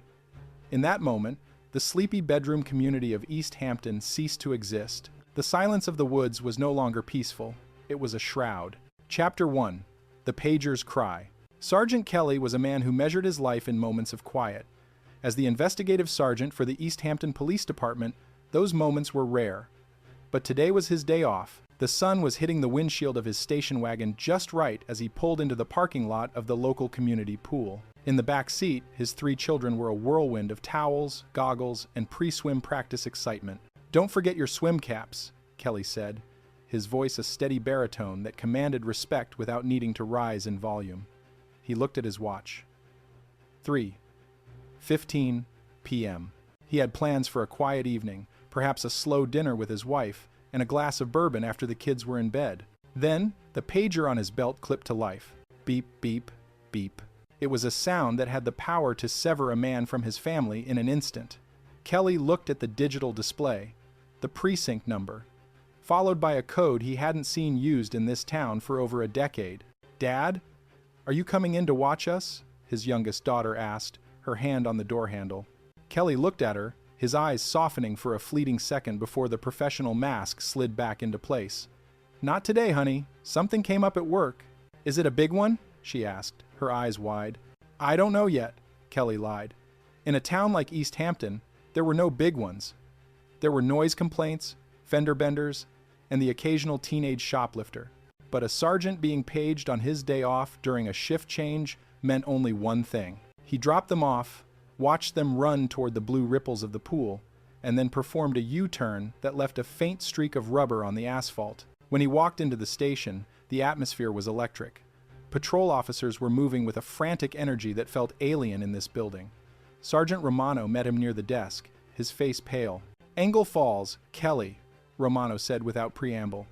T: In that moment, the sleepy bedroom community of East Hampton ceased to exist. The silence of the woods was no longer peaceful. It was a shroud. Chapter 1. The Pager's Cry. Sergeant Kelly was a man who measured his life in moments of quiet. As the investigative sergeant for the East Hampton Police Department, those moments were rare. But today was his day off. The sun was hitting the windshield of his station wagon just right as he pulled into the parking lot of the local community pool. In the back seat, his 3 children were a whirlwind of towels, goggles, and pre-swim practice excitement. "Don't forget your swim caps," Kelly said, his voice a steady baritone that commanded respect without needing to rise in volume. He looked at his watch. 3:15 p.m. He had plans for a quiet evening, perhaps a slow dinner with his wife, and a glass of bourbon after the kids were in bed. Then, the pager on his belt clipped to life. Beep, beep, beep. It was a sound that had the power to sever a man from his family in an instant. Kelly looked at the digital display, the precinct number, followed by a code he hadn't seen used in this town for over a decade. "Dad, are you coming in to watch us?" his youngest daughter asked, her hand on the door handle. Kelly looked at her, his eyes softening for a fleeting second before the professional mask slid back into place. "Not today, honey. Something came up at work." "Is it a big one?" she asked, her eyes wide. "I don't know yet," Kelly lied. In a town like East Hampton, there were no big ones. There were noise complaints, fender benders, and the occasional teenage shoplifter. But a sergeant being paged on his day off during a shift change meant only one thing. He dropped them off, watched them run toward the blue ripples of the pool, and then performed a U-turn that left a faint streak of rubber on the asphalt. When he walked into the station, the atmosphere was electric. Patrol officers were moving with a frantic energy that felt alien in this building. Sergeant Romano met him near the desk, his face pale. "Angle Falls, Kelly. Romano said without preamble.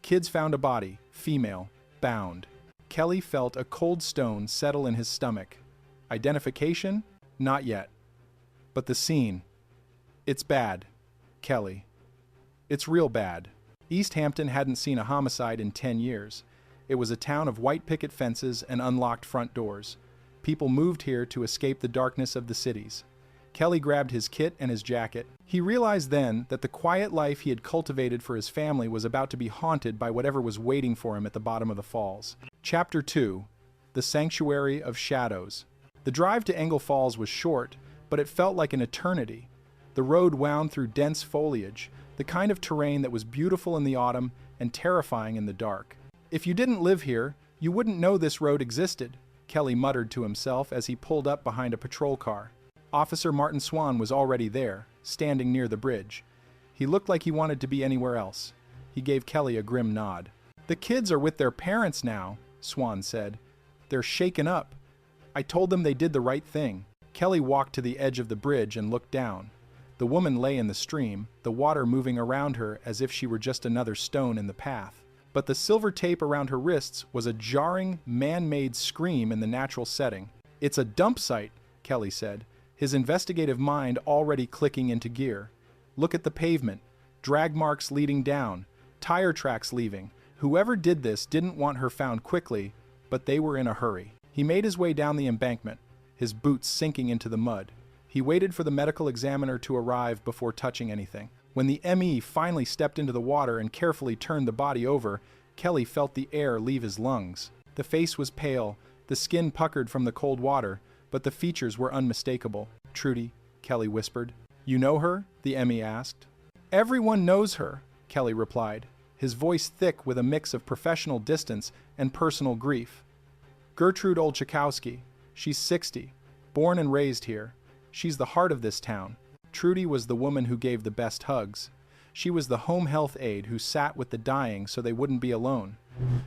T: Kids found a body, female, bound. Kelly felt a cold stone settle in his stomach. Identification? Not yet. But the scene. It's bad. Kelly. It's real bad. East Hampton hadn't seen a homicide in 10 years. It was a town of white picket fences and unlocked front doors. People moved here to escape the darkness of the cities. Kelly grabbed his kit and his jacket. He realized then that the quiet life he had cultivated for his family was about to be haunted by whatever was waiting for him at the bottom of the falls. Chapter 2. The Sanctuary of Shadows. The drive to Engle Falls was short, but it felt like an eternity. The road wound through dense foliage, the kind of terrain that was beautiful in the autumn and terrifying in the dark. If you didn't live here, you wouldn't know this road existed, Kelly muttered to himself as he pulled up behind a patrol car. Officer Martin Swan was already there, standing near the bridge. He looked like he wanted to be anywhere else. He gave Kelly a grim nod. "The kids are with their parents now," Swan said. "They're shaken up. I told them they did the right thing." Kelly walked to the edge of the bridge and looked down. The woman lay in the stream, the water moving around her as if she were just another stone in the path. But the silver tape around her wrists was a jarring, man-made scream in the natural setting. "It's a dump site," Kelly said, his investigative mind already clicking into gear. "Look at the pavement. Drag marks leading down. Tire tracks leaving. Whoever did this didn't want her found quickly, but they were in a hurry." He made his way down the embankment, his boots sinking into the mud. He waited for the medical examiner to arrive before touching anything. When the ME finally stepped into the water and carefully turned the body over, Kelly felt the air leave his lungs. The face was pale, the skin puckered from the cold water, but the features were unmistakable. "Trudy," Kelly whispered. "You know her?" the ME asked. "Everyone knows her," Kelly replied, his voice thick with a mix of professional distance and personal grief. "Gertrude Olchakowski. She's 60, born and raised here. She's the heart of this town." Trudy was the woman who gave the best hugs. She was the home health aide who sat with the dying so they wouldn't be alone.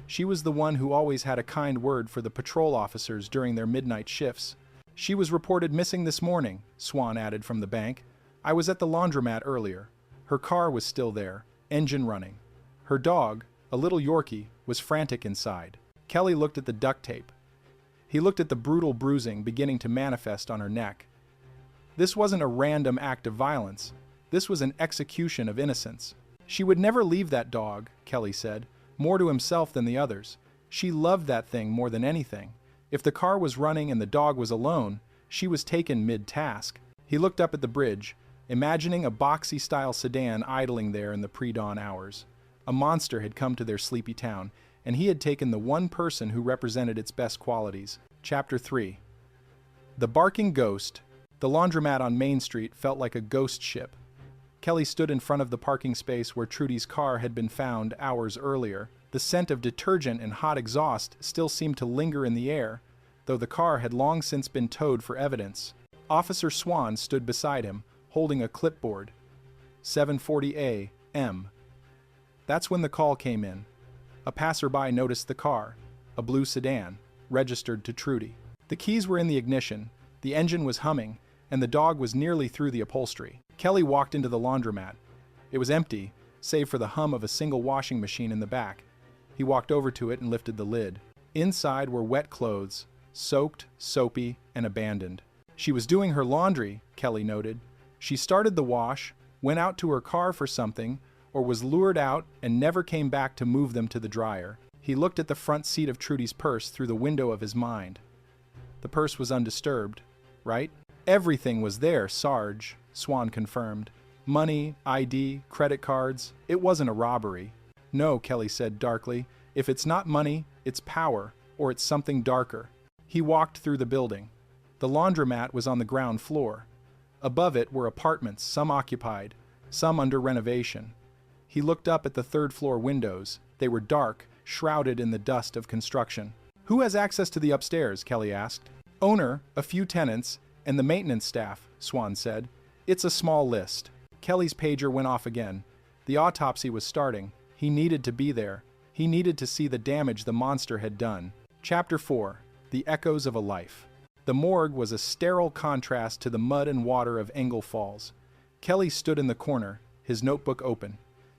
T: She was the one who always had a kind word for the patrol officers during their midnight shifts. "She was reported missing this morning," Swan added from the bank. "I was at the laundromat earlier. Her car was still there, engine running. Her dog, a little Yorkie, was frantic inside." Kelly looked at the duct tape. He looked at the brutal bruising beginning to manifest on her neck. This wasn't a random act of violence. This was an execution of innocence. "She would never leave that dog," Kelly said, more to himself than the others. "She loved that thing more than anything. If the car was running and the dog was alone, she was taken mid-task." He looked up at the bridge, imagining a boxy-style sedan idling there in the pre-dawn hours. A monster had come to their sleepy town, and he had taken the one person who represented its best qualities. Chapter 3. The Barking Ghost. The laundromat on Main Street felt like a ghost ship. Kelly stood in front of the parking space where Trudy's car had been found hours earlier. The scent of detergent and hot exhaust still seemed to linger in the air, though the car had long since been towed for evidence. Officer Swan stood beside him, holding a clipboard. 7:40 a.m. That's when the call came in. A passerby noticed the car, a blue sedan, registered to Trudy. The keys were in the ignition, the engine was humming, and the dog was nearly through the upholstery. Kelly walked into the laundromat. It was empty, save for the hum of a single washing machine in the back. He walked over to it and lifted the lid. Inside were wet clothes, soaked, soapy, and abandoned. She was doing her laundry, Kelly noted. She started the wash, went out to her car for something, or was lured out and never came back to move them to the dryer. He looked at the front seat of Trudy's purse through the window of his mind. The purse was undisturbed, right? "Everything was there, Sarge," Swan confirmed. "Money, ID, credit cards. It wasn't a robbery." "No," Kelly said darkly. "If it's not money, it's power, or it's something darker." He walked through the building. The laundromat was on the ground floor. Above it were apartments, some occupied, some under renovation. He looked up at the third-floor windows. They were dark, shrouded in the dust of construction. "Who has access to the upstairs?" Kelly asked. "Owner, a few tenants, and the maintenance staff," Swan said. "It's a small list." Kelly's pager went off again. The autopsy was starting. He needed to be there. He needed to see the damage the monster had done. Chapter 4. The Echoes of a Life. The morgue was a sterile contrast to the mud and water of Engle Falls. Kelly stood in the corner, his notebook open.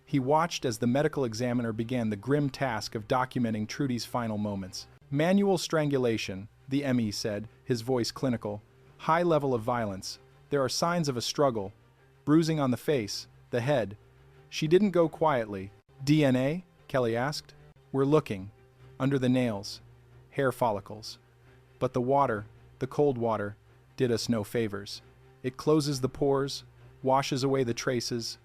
T: He watched as the medical examiner began the grim task of documenting Trudy's final moments. Manual strangulation, the ME said, his voice clinical. High level of violence. There are signs of a struggle. Bruising on the face, the head. She didn't go quietly. DNA? Kelly asked. We're looking. Under the nails. Hair follicles. But the water, the cold water, did us no favors. It closes the pores, washes away the traces.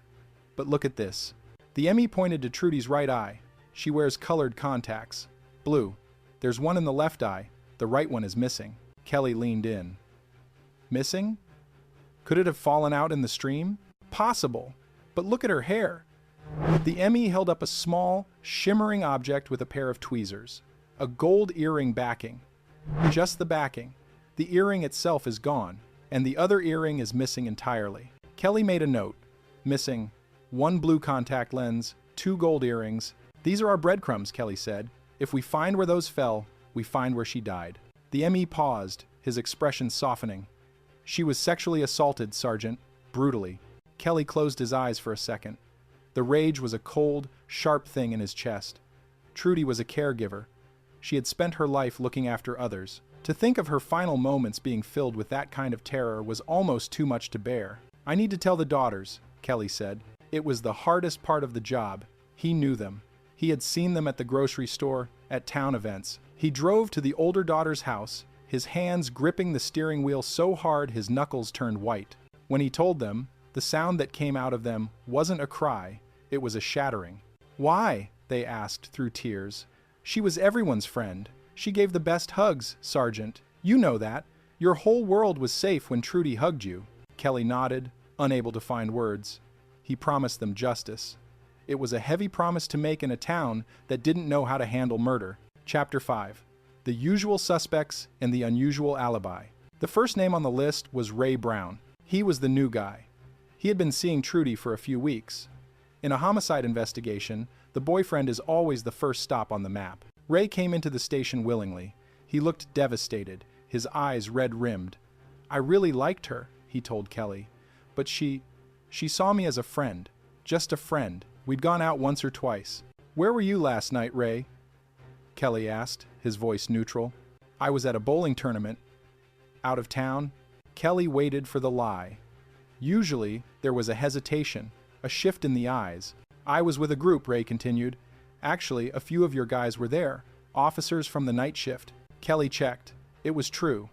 T: But look at this. The ME pointed to Trudy's right eye. She wears colored contacts. Blue. There's one in the left eye. The right one is missing. Kelly leaned in. Missing? Could it have fallen out in the stream? Possible. But look at her hair. The ME held up a small, shimmering object with a pair of tweezers. A gold earring backing. Just the backing. The earring itself is gone, and the other earring is missing entirely. Kelly made a note. Missing 1 blue contact lens, 2 gold earrings. These are our breadcrumbs, Kelly said. If we find where those fell, we find where she died. The ME paused, his expression softening. She was sexually assaulted, Sergeant, brutally. Kelly closed his eyes for a second. The rage was a cold, sharp thing in his chest. Trudy was a caregiver. She had spent her life looking after others. To think of her final moments being filled with that kind of terror was almost too much to bear. I need to tell the daughters, Kelly said. It was the hardest part of the job. He knew them. He had seen them at the grocery store, at town events. He drove to the older daughter's house, his hands gripping the steering wheel so hard his knuckles turned white. When he told them, the sound that came out of them wasn't a cry, it was a shattering. Why? They asked through tears. She was everyone's friend. She gave the best hugs, Sergeant. You know that. Your whole world was safe when Trudy hugged you. Kelly nodded, unable to find words. He promised them justice. It was a heavy promise to make in a town that didn't know how to handle murder. Chapter 5. The Usual Suspects and the Unusual Alibi. The first name on the list was Ray Brown. He was the new guy. He had been seeing Trudy for a few weeks. In a homicide investigation, the boyfriend is always the first stop on the map. Ray came into the station willingly. He looked devastated, his eyes red-rimmed. I really liked her, he told Kelly. But she saw me as a friend. Just a friend. We'd gone out once or twice. Where were you last night, Ray? Kelly asked, his voice neutral. I was at a bowling tournament. Out of town? Kelly waited for the lie. Usually, there was a hesitation, a shift in the eyes. I was with a group, Ray continued. Actually, a few of your guys were there, officers from the night shift. Kelly checked. It was true.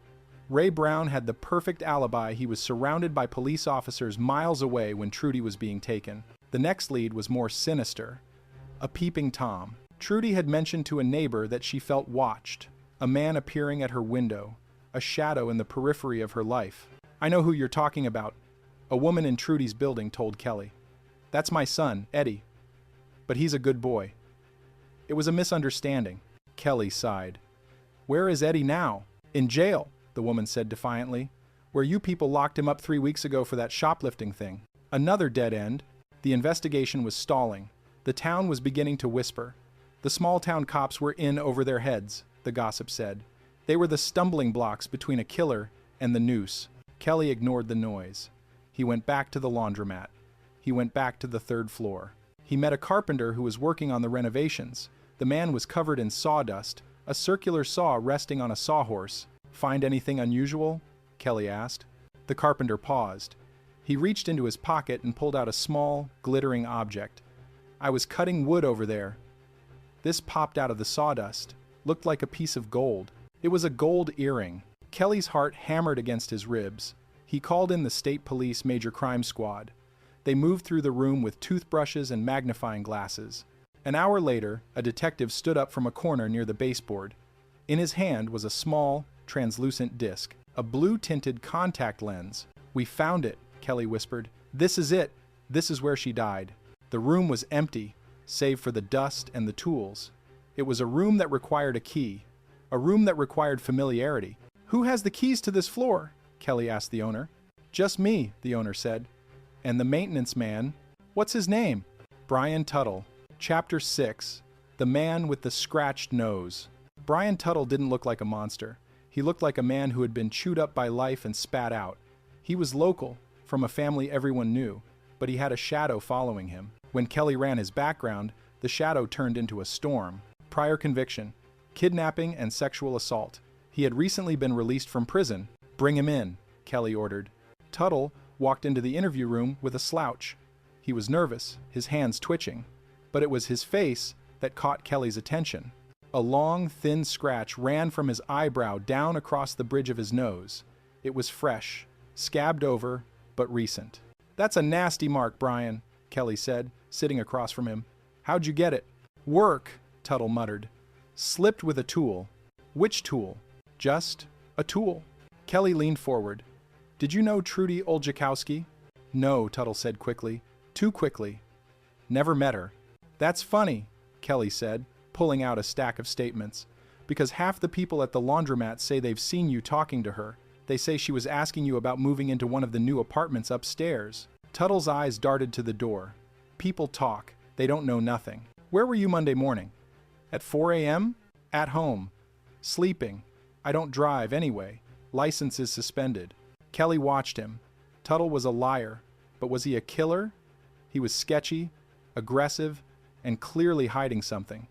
T: Ray Brown had the perfect alibi. He was surrounded by police officers miles away when Trudy was being taken. The next lead was more sinister. A peeping Tom. Trudy had mentioned to a neighbor that she felt watched. A man appearing at her window. A shadow in the periphery of her life. I know who you're talking about. A woman in Trudy's building told Kelly. That's my son, Eddie. But he's a good boy. It was a misunderstanding. Kelly sighed. Where is Eddie now? In jail, the woman said defiantly. Where you people locked him up 3 weeks ago for that shoplifting thing. Another dead end. The investigation was stalling. The town was beginning to whisper. The small-town cops were in over their heads, the gossip said. They were the stumbling blocks between a killer and the noose. Kelly ignored the noise. He went back to the laundromat. He went back to the 3rd floor. He met a carpenter who was working on the renovations. The man was covered in sawdust, a circular saw resting on a sawhorse. Find anything unusual? Kelly asked. The carpenter paused. He reached into his pocket and pulled out a small, glittering object. I was cutting wood over there. This popped out of the sawdust. Looked like a piece of gold. It was a gold earring. Kelly's heart hammered against his ribs. He called in the state police major crime squad. They moved through the room with toothbrushes and magnifying glasses. An hour later, a detective stood up from a corner near the baseboard. In his hand was a small, translucent disc, a blue-tinted contact lens. We found it, Kelly whispered. This is it. This is where she died. The room was empty, save for the dust and the tools. It was a room that required a key, a room that required familiarity. Who has the keys to this floor? Kelly asked the owner. Just me, the owner said. And the maintenance man, what's his name? Brian Tuttle. Chapter 6. The Man with the Scratched Nose. Brian Tuttle didn't look like a monster. He looked like a man who had been chewed up by life and spat out. He was local, from a family everyone knew, but he had a shadow following him. When Kelly ran his background, the shadow turned into a storm. Prior conviction: kidnapping and sexual assault. He had recently been released from prison. "Bring him in," Kelly ordered. Tuttle walked into the interview room with a slouch. He was nervous, his hands twitching, but it was his face that caught Kelly's attention. A long, thin scratch ran from his eyebrow down across the bridge of his nose. It was fresh, scabbed over, but recent. "That's a nasty mark, Brian," Kelly said, sitting across from him. "How'd you get it?" "Work," Tuttle muttered. "Slipped with a tool." "Which tool?" "Just a tool." Kelly leaned forward. "Did you know Trudy Oljakowski?" "No," Tuttle said quickly. Too quickly. "Never met her." "That's funny," Kelly said, pulling out a stack of statements. "Because half the people at the laundromat say they've seen you talking to her. They say she was asking you about moving into one of the new apartments upstairs." Tuttle's eyes darted to the door. "People talk. They don't know nothing. Where were you Monday morning?" "At 4 a.m.? At home. Sleeping. I don't drive anyway. License is suspended." Kelly watched him. Tuttle was a liar, but was he a killer? He was sketchy, aggressive, and clearly hiding something.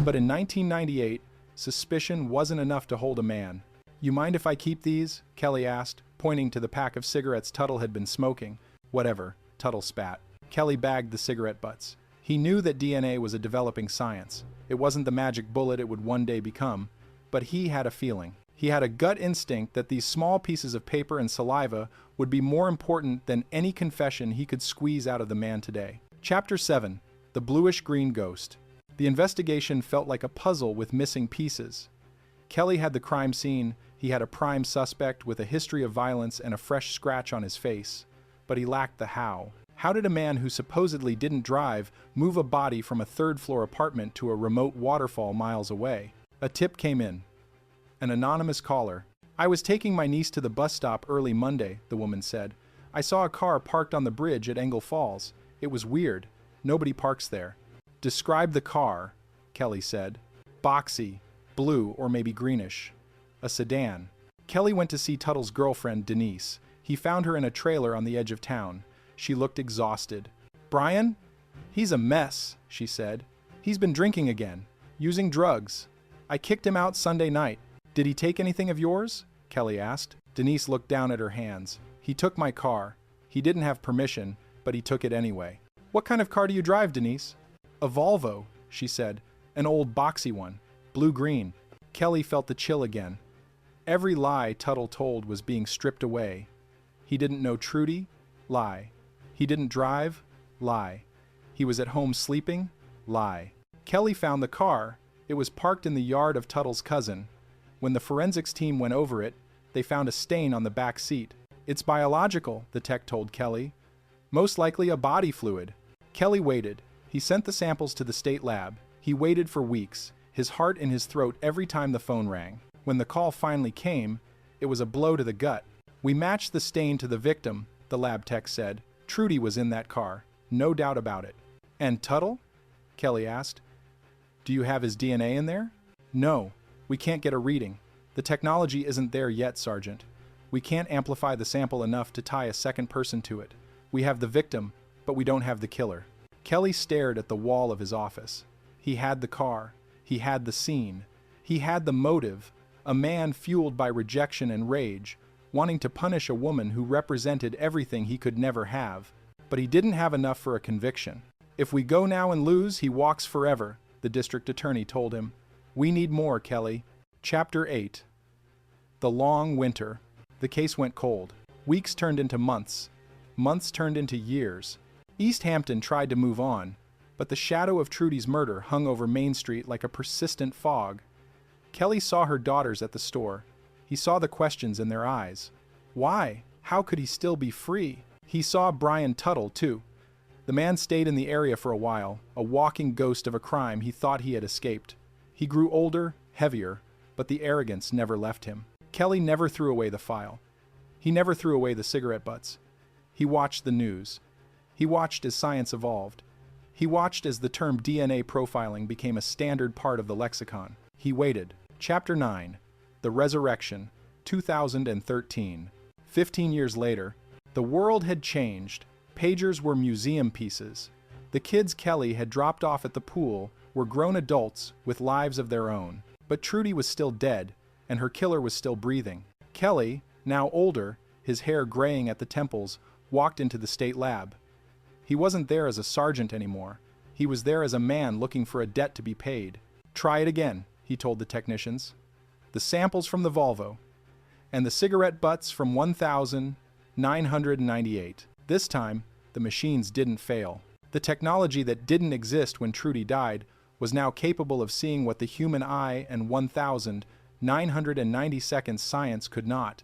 T: But in 1998, suspicion wasn't enough to hold a man. "You mind if I keep these?" Kelly asked, pointing to the pack of cigarettes Tuttle had been smoking. "Whatever," Tuttle spat. Kelly bagged the cigarette butts. He knew that DNA was a developing science. It wasn't the magic bullet it would one day become, but he had a feeling. He had a gut instinct that these small pieces of paper and saliva would be more important than any confession he could squeeze out of the man today. Chapter 7: The Bluish-Green Ghost. The investigation felt like a puzzle with missing pieces. Kelly had the crime scene, he had a prime suspect with a history of violence and a fresh scratch on his face. But he lacked the how. How did a man who supposedly didn't drive move a body from a third-floor apartment to a remote waterfall miles away? A tip came in. An anonymous caller. "I was taking my niece to the bus stop early Monday," the woman said. "I saw a car parked on the bridge at Engel Falls. It was weird. Nobody parks there." "Describe the car," Kelly said. "Boxy, blue or maybe greenish. A sedan." Kelly went to see Tuttle's girlfriend, Denise. He found her in a trailer on the edge of town. She looked exhausted. "Brian? He's a mess," she said. "He's been drinking again, using drugs. I kicked him out Sunday night." "Did he take anything of yours?" Kelly asked. Denise looked down at her hands. "He took my car. He didn't have permission, but he took it anyway." "What kind of car do you drive, Denise?" "A Volvo," she said. "An old boxy one. Blue-green." Kelly felt the chill again. Every lie Tuttle told was being stripped away. He didn't know Trudy? Lie. He didn't drive? Lie. He was at home sleeping? Lie. Kelly found the car. It was parked in the yard of Tuttle's cousin. When the forensics team went over it, they found a stain on the back seat. "It's biological," the tech told Kelly. "Most likely a body fluid." Kelly waited. He sent the samples to the state lab. He waited for weeks, his heart in his throat every time the phone rang. When the call finally came, it was a blow to the gut. "We matched the stain to the victim," the lab tech said. "Trudy was in that car. No doubt about it." "And Tuttle?" Kelly asked. "Do you have his DNA in there?" "No. We can't get a reading. The technology isn't there yet, Sergeant. We can't amplify the sample enough to tie a second person to it. We have the victim, but we don't have the killer." Kelly stared at the wall of his office. He had the car. He had the scene. He had the motive. A man fueled by rejection and rage, wanting to punish a woman who represented everything he could never have. But he didn't have enough for a conviction. "If we go now and lose, he walks forever," the district attorney told him. "We need more, Kelly." Chapter 8. The Long Winter. The case went cold. Weeks turned into months. Months turned into years. East Hampton tried to move on, but the shadow of Trudy's murder hung over Main Street like a persistent fog. Kelly saw her daughters at the store. He saw the questions in their eyes. Why? How could he still be free? He saw Brian Tuttle, too. The man stayed in the area for a while, a walking ghost of a crime he thought he had escaped. He grew older, heavier, but the arrogance never left him. Kelly never threw away the file. He never threw away the cigarette butts. He watched the news. He watched as science evolved. He watched as the term DNA profiling became a standard part of the lexicon. He waited. Chapter 9. The Resurrection, 2013. 15 years later, the world had changed. Pagers were museum pieces. The kids Kelly had dropped off at the pool were grown adults with lives of their own. But Trudy was still dead, and her killer was still breathing. Kelly, now older, his hair graying at the temples, walked into the state lab. He wasn't there as a sergeant anymore. He was there as a man looking for a debt to be paid. "Try it again," he told the technicians. "The samples from the Volvo, and the cigarette butts from 1,998. This time, the machines didn't fail. The technology that didn't exist when Trudy died was now capable of seeing what the human eye and 1,990 science could not.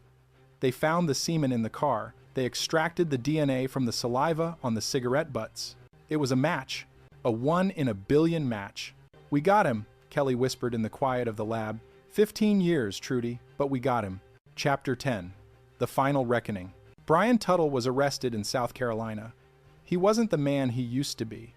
T: They found the semen in the car. They extracted the DNA from the saliva on the cigarette butts. It was a match, a 1 in a billion match. "We got him," Kelly whispered in the quiet of the lab. 15 years, Trudy, but we got him." Chapter 10. The Final Reckoning. Brian Tuttle was arrested in South Carolina. He wasn't the man he used to be.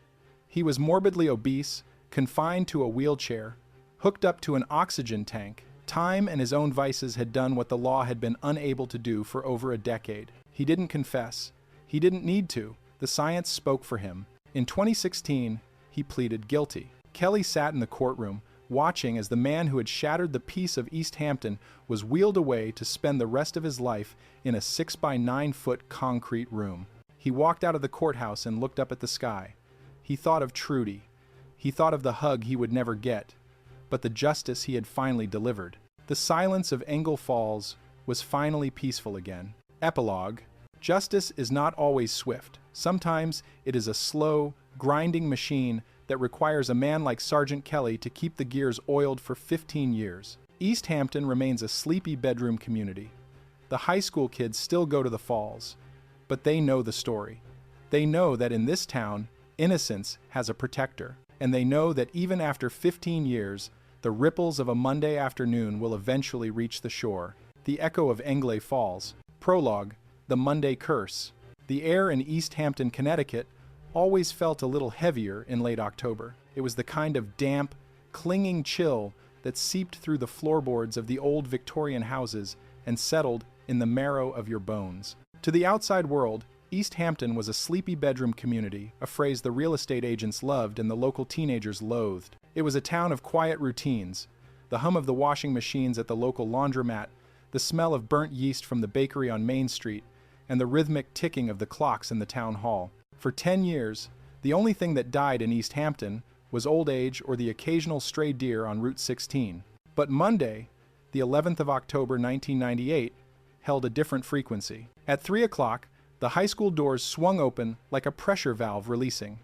T: He was morbidly obese, confined to a wheelchair, hooked up to an oxygen tank. Time and his own vices had done what the law had been unable to do for over a decade. He didn't confess. He didn't need to. The science spoke for him. In 2016, he pleaded guilty. Kelly sat in the courtroom, watching as the man who had shattered the peace of East Hampton was wheeled away to spend the rest of his life in a 6-by-9-foot concrete room. He walked out of the courthouse and looked up at the sky. He thought of Trudy. He thought of the hug he would never get, but the justice he had finally delivered. The silence of Engle Falls was finally peaceful again. Epilogue. Justice is not always swift. Sometimes it is a slow, grinding machine that requires a man like Sergeant Kelly to keep the gears oiled for 15 years. East Hampton remains a sleepy bedroom community. The high school kids still go to the falls, but they know the story. They know that in this town, innocence has a protector, and they know that even after 15 years, the ripples of a Monday afternoon will eventually reach the shore. The echo of Engle Falls. Prologue. The Monday Curse. The air in East Hampton, Connecticut, always felt a little heavier in late October. It was the kind of damp, clinging chill that seeped through the floorboards of the old Victorian houses and settled in the marrow of your bones. To the outside world, East Hampton was a sleepy bedroom community, a phrase the real estate agents loved and the local teenagers loathed. It was a town of quiet routines, the hum of the washing machines at the local laundromat, the smell of burnt yeast from the bakery on Main Street, and the rhythmic ticking of the clocks in the town hall. For 10 years, the only thing that died in East Hampton was old age or the occasional stray deer on Route 16. But Monday, the 11th of October 1998, held a different frequency. At 3 o'clock, the high school doors swung open like a pressure valve releasing.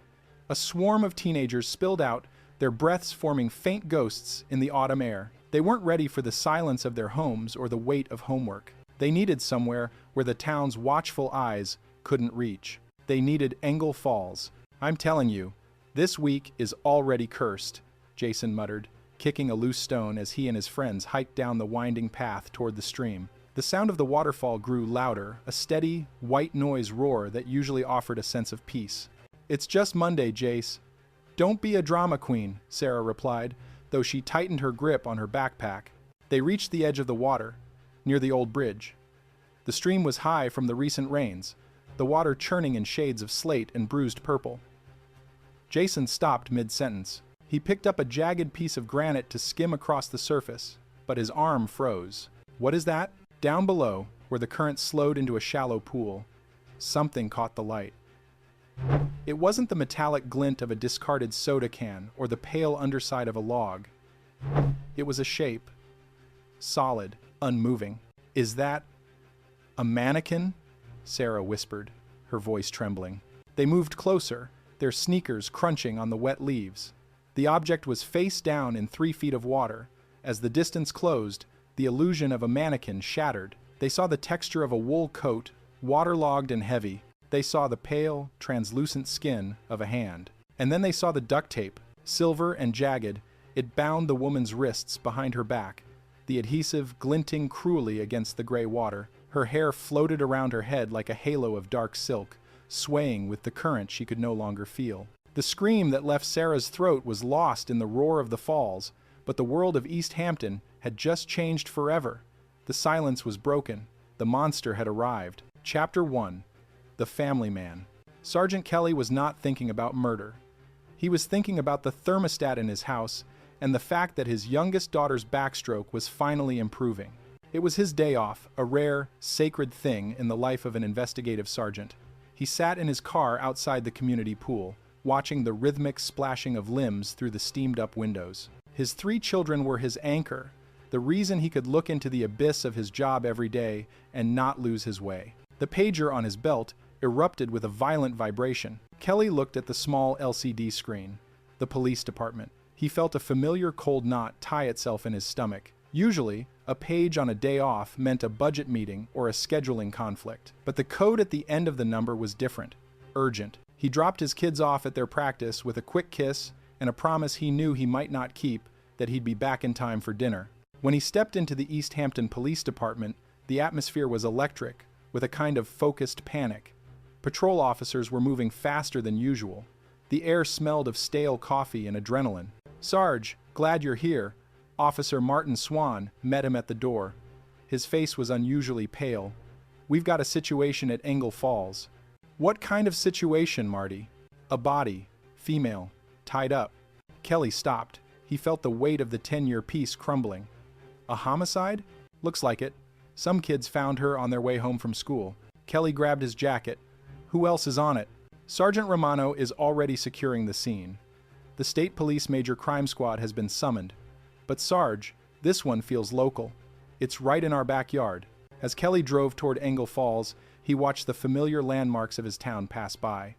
T: A swarm of teenagers spilled out, their breaths forming faint ghosts in the autumn air. They weren't ready for the silence of their homes or the weight of homework. They needed somewhere where the town's watchful eyes couldn't reach. They needed Engle Falls. "I'm telling you, this week is already cursed," Jason muttered, kicking a loose stone as he and his friends hiked down the winding path toward the stream. The sound of the waterfall grew louder, a steady, white noise roar that usually offered a sense of peace. "It's just Monday, Jace. Don't be a drama queen," Sarah replied, though she tightened her grip on her backpack. They reached the edge of the water, near the old bridge. The stream was high from the recent rains, the water churning in shades of slate and bruised purple. Jason stopped mid-sentence. He picked up a jagged piece of granite to skim across the surface, but his arm froze. "What is that?" Down below, where the current slowed into a shallow pool, something caught the light. It wasn't the metallic glint of a discarded soda can or the pale underside of a log. It was a shape, solid, unmoving. "Is that a mannequin?" Sarah whispered, her voice trembling. They moved closer, their sneakers crunching on the wet leaves. The object was face down in 3 feet of water. As the distance closed, the illusion of a mannequin shattered. They saw the texture of a wool coat, waterlogged and heavy. They saw the pale, translucent skin of a hand. And then they saw the duct tape, silver and jagged. It bound the woman's wrists behind her back, the adhesive glinting cruelly against the gray water. Her hair floated around her head like a halo of dark silk, swaying with the current she could no longer feel. The scream that left Sarah's throat was lost in the roar of the falls, but the world of East Hampton had just changed forever. The silence was broken. The monster had arrived. Chapter 1. The Family Man. Sergeant Kelly was not thinking about murder. He was thinking about the thermostat in his house and the fact that his youngest daughter's backstroke was finally improving. It was his day off, a rare, sacred thing in the life of an investigative sergeant. He sat in his car outside the community pool, watching the rhythmic splashing of limbs through the steamed-up windows. His 3 children were his anchor, the reason he could look into the abyss of his job every day and not lose his way. The pager on his belt erupted with a violent vibration. Kelly looked at the small LCD screen. The police department. He felt a familiar cold knot tie itself in his stomach. Usually, a page on a day off meant a budget meeting or a scheduling conflict. But the code at the end of the number was different. Urgent. He dropped his kids off at their practice with a quick kiss and a promise he knew he might not keep that he'd be back in time for dinner. When he stepped into the East Hampton Police Department, the atmosphere was electric, with a kind of focused panic. Patrol officers were moving faster than usual. The air smelled of stale coffee and adrenaline. "Sarge, glad you're here." Officer Martin Swan met him at the door. His face was unusually pale. "We've got a situation at Engle Falls." "What kind of situation, Marty?" "A body, female, tied up." Kelly stopped. He felt the weight of the 10-year piece crumbling. "A homicide?" "Looks like it. Some kids found her on their way home from school." Kelly grabbed his jacket. "Who else is on it?" "Sergeant Romano is already securing the scene. The State Police Major Crime Squad has been summoned. But Sarge, this one feels local. It's right in our backyard." As Kelly drove toward Engle Falls, he watched the familiar landmarks of his town pass by.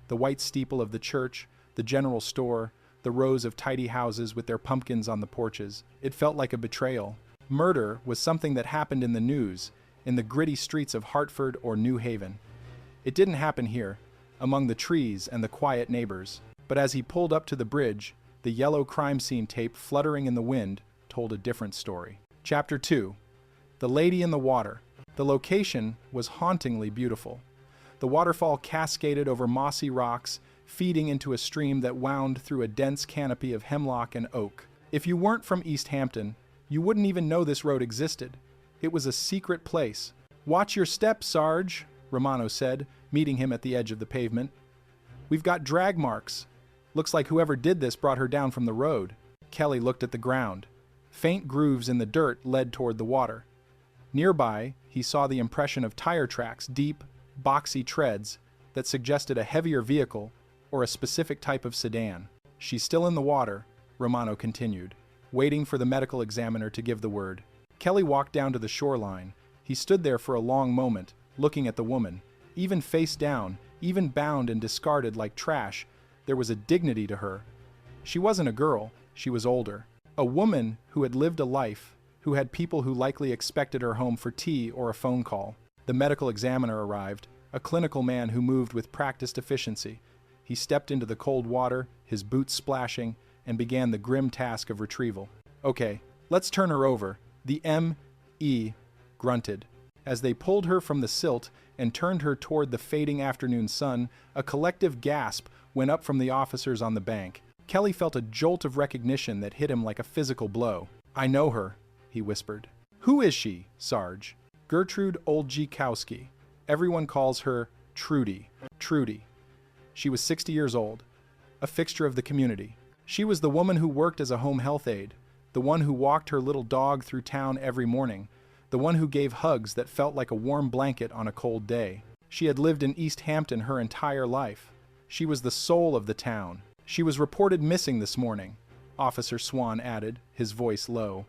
T: The white steeple of the church, the general store, the rows of tidy houses with their pumpkins on the porches. It felt like a betrayal. Murder was something that happened in the news, in the gritty streets of Hartford or New Haven. It didn't happen here, among the trees and the quiet neighbors. But as he pulled up to the bridge, the yellow crime scene tape fluttering in the wind told a different story. Chapter 2. The Lady in the Water. The location was hauntingly beautiful. The waterfall cascaded over mossy rocks, feeding into a stream that wound through a dense canopy of hemlock and oak. If you weren't from East Hampton, you wouldn't even know this road existed. It was a secret place. "Watch your step, Sarge," Romano said, meeting him at the edge of the pavement. "We've got drag marks. Looks like whoever did this brought her down from the road." Kelly looked at the ground. Faint grooves in the dirt led toward the water. Nearby, he saw the impression of tire tracks, deep, boxy treads that suggested a heavier vehicle or a specific type of sedan. "She's still in the water," Romano continued, waiting for the medical examiner to give the word. Kelly walked down to the shoreline. He stood there for a long moment, looking at the woman. Even face down, even bound and discarded like trash, there was a dignity to her. She wasn't a girl, she was older. A woman who had lived a life, who had people who likely expected her home for tea or a phone call. The medical examiner arrived, a clinical man who moved with practiced efficiency. He stepped into the cold water, his boots splashing, and began the grim task of retrieval. "Okay, let's turn her over," the M.E. grunted. As they pulled her from the silt and turned her toward the fading afternoon sun, a collective gasp went up from the officers on the bank. Kelly felt a jolt of recognition that hit him like a physical blow. "I know her," he whispered. "Who is she, Sarge?" "Gertrude Oljikowski. Everyone calls her Trudy." Trudy. She was 60 years old, a fixture of the community. She was the woman who worked as a home health aide, the one who walked her little dog through town every morning, the one who gave hugs that felt like a warm blanket on a cold day. She had lived in East Hampton her entire life. She was the soul of the town. "She was reported missing this morning," Officer Swan added, his voice low.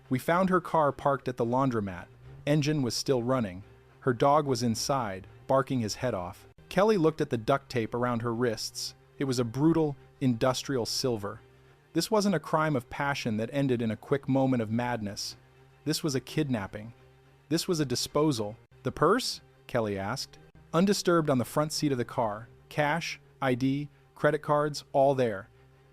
T: "We found her car parked at the laundromat. Engine was still running. Her dog was inside, barking his head off." Kelly looked at the duct tape around her wrists. It was a brutal, industrial silver. This wasn't a crime of passion that ended in a quick moment of madness. This was a kidnapping. This was a disposal. "The purse?" Kelly asked. Undisturbed on the front seat of the car. Cash, ID, credit cards, all there.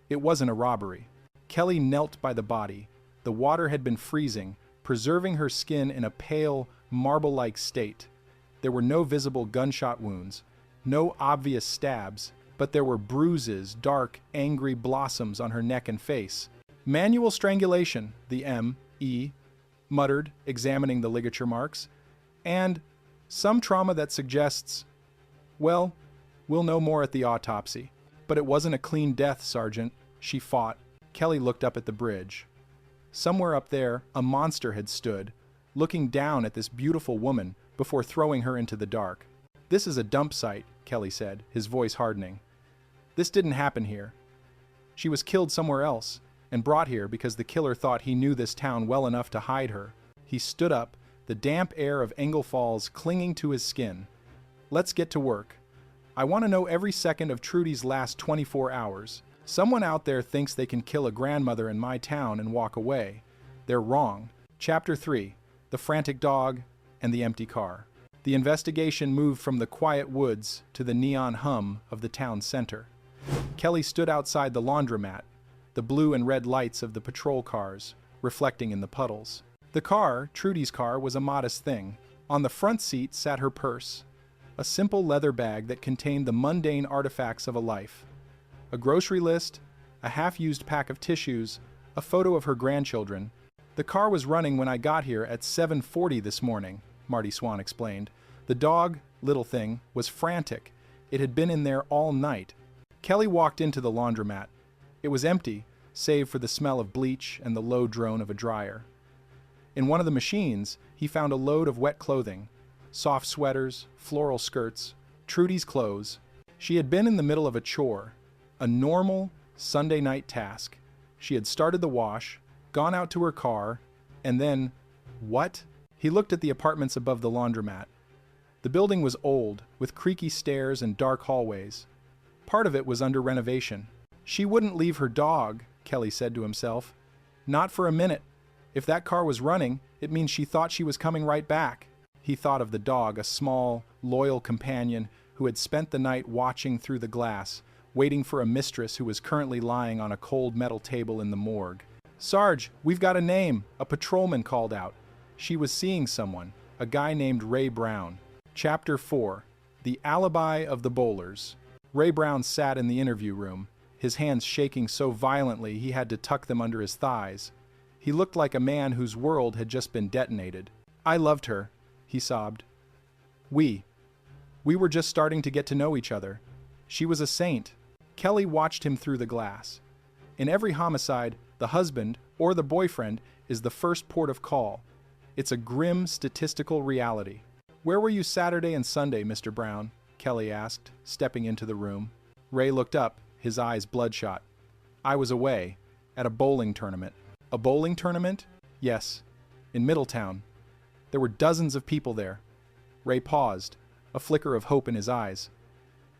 T: It wasn't a robbery. Kelly knelt by the body. The water had been freezing, preserving her skin in a pale, marble-like state. There were no visible gunshot wounds, no obvious stabs, but there were bruises, dark, angry blossoms on her neck and face. "Manual strangulation," the M.E. muttered, examining the ligature marks. "And some trauma that suggests, well, We'll know more at the autopsy. But it wasn't a clean death, Sergeant. She fought. Kelly looked up at the bridge. Somewhere up there, a monster had stood, looking down at this beautiful woman before throwing her into the dark. This is a dump site, Kelly said, his voice hardening. This didn't happen here. She was killed somewhere else and brought here because the killer thought he knew this town well enough to hide her. He stood up, the damp air of Engel Falls clinging to his skin. Let's get to work. I want to know every second of Trudy's last 24 hours. Someone out there thinks they can kill a grandmother in my town and walk away. They're wrong. Chapter 3. The Frantic Dog and the Empty Car. The investigation moved from the quiet woods to the neon hum of the town center. Kelly stood outside the laundromat, the blue and red lights of the patrol cars reflecting in the puddles. The car, Trudy's car, was a modest thing. On the front seat sat her purse, a simple leather bag that contained the mundane artifacts of a life. A grocery list, a half-used pack of tissues, a photo of her grandchildren. The car was running when I got here at 7:40 this morning, Marty Swan explained. The dog, little thing, was frantic. It had been in there all night. Kelly walked into the laundromat. It was empty, save for the smell of bleach and the low drone of a dryer. In one of the machines, he found a load of wet clothing, soft sweaters, floral skirts, Trudy's clothes. She had been in the middle of a chore, a normal Sunday night task. She had started the wash, gone out to her car, and then, what? He looked at the apartments above the laundromat. The building was old, with creaky stairs and dark hallways. Part of it was under renovation. She wouldn't leave her dog, Kelly said to himself. Not for a minute. If that car was running, it means she thought she was coming right back. He thought of the dog, a small, loyal companion who had spent the night watching through the glass, waiting for a mistress who was currently lying on a cold metal table in the morgue. Sarge, we've got a name, a patrolman called out. She was seeing someone, a guy named Ray Brown. Chapter 4. The Alibi of the Bowlers. Ray Brown sat in the interview room, his hands shaking so violently he had to tuck them under his thighs. He looked like a man whose world had just been detonated. I loved her, he sobbed. We were just starting to get to know each other. She was a saint. Kelly watched him through the glass. In every homicide, the husband, or the boyfriend, is the first port of call. It's a grim statistical reality. Where were you Saturday and Sunday, Mr. Brown? Kelly asked, stepping into the room. Ray looked up, his eyes bloodshot. I was away, at a bowling tournament. A bowling tournament? Yes, in Middletown. There were dozens of people there. Ray paused, a flicker of hope in his eyes.